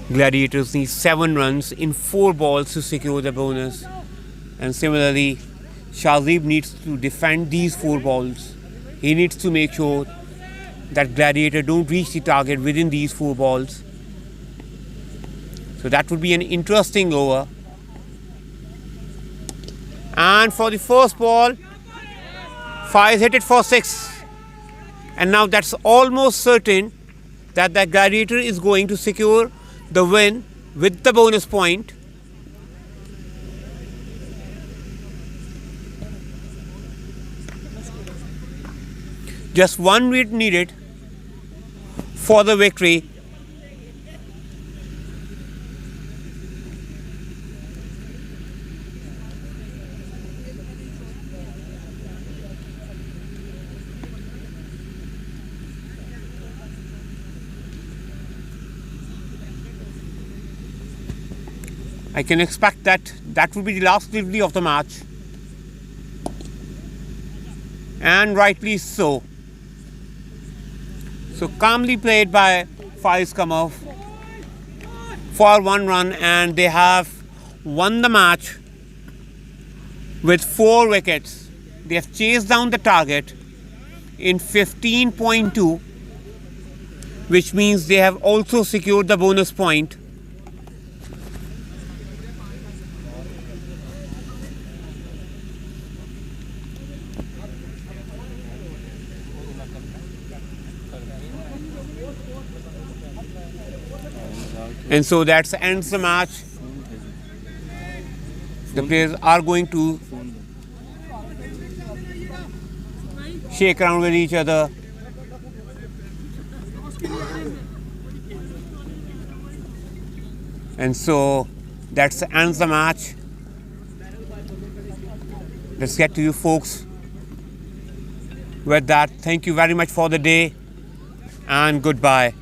Gladiators need 7 runs in 4 balls to secure the bonus. And similarly, Shahzeb needs to defend these 4 balls. He needs to make sure that Gladiator don't reach the target within these 4 balls. So that would be an interesting over. And for the first ball, Faiz hit it for 6. And now that's almost certain that the Gladiator is going to secure the win with the bonus point. Just one read needed for the victory. I can expect that will be the last delivery of the match. And rightly so. So calmly played by Faiz Kamov for 1 run, and they have won the match with 4 wickets. They have chased down the target in 15.2, which means they have also secured the bonus point. And so that ends the match. The players are going to shake around with each other. And so that ends the match. Let's get to you folks. With that, thank you very much for the day and goodbye.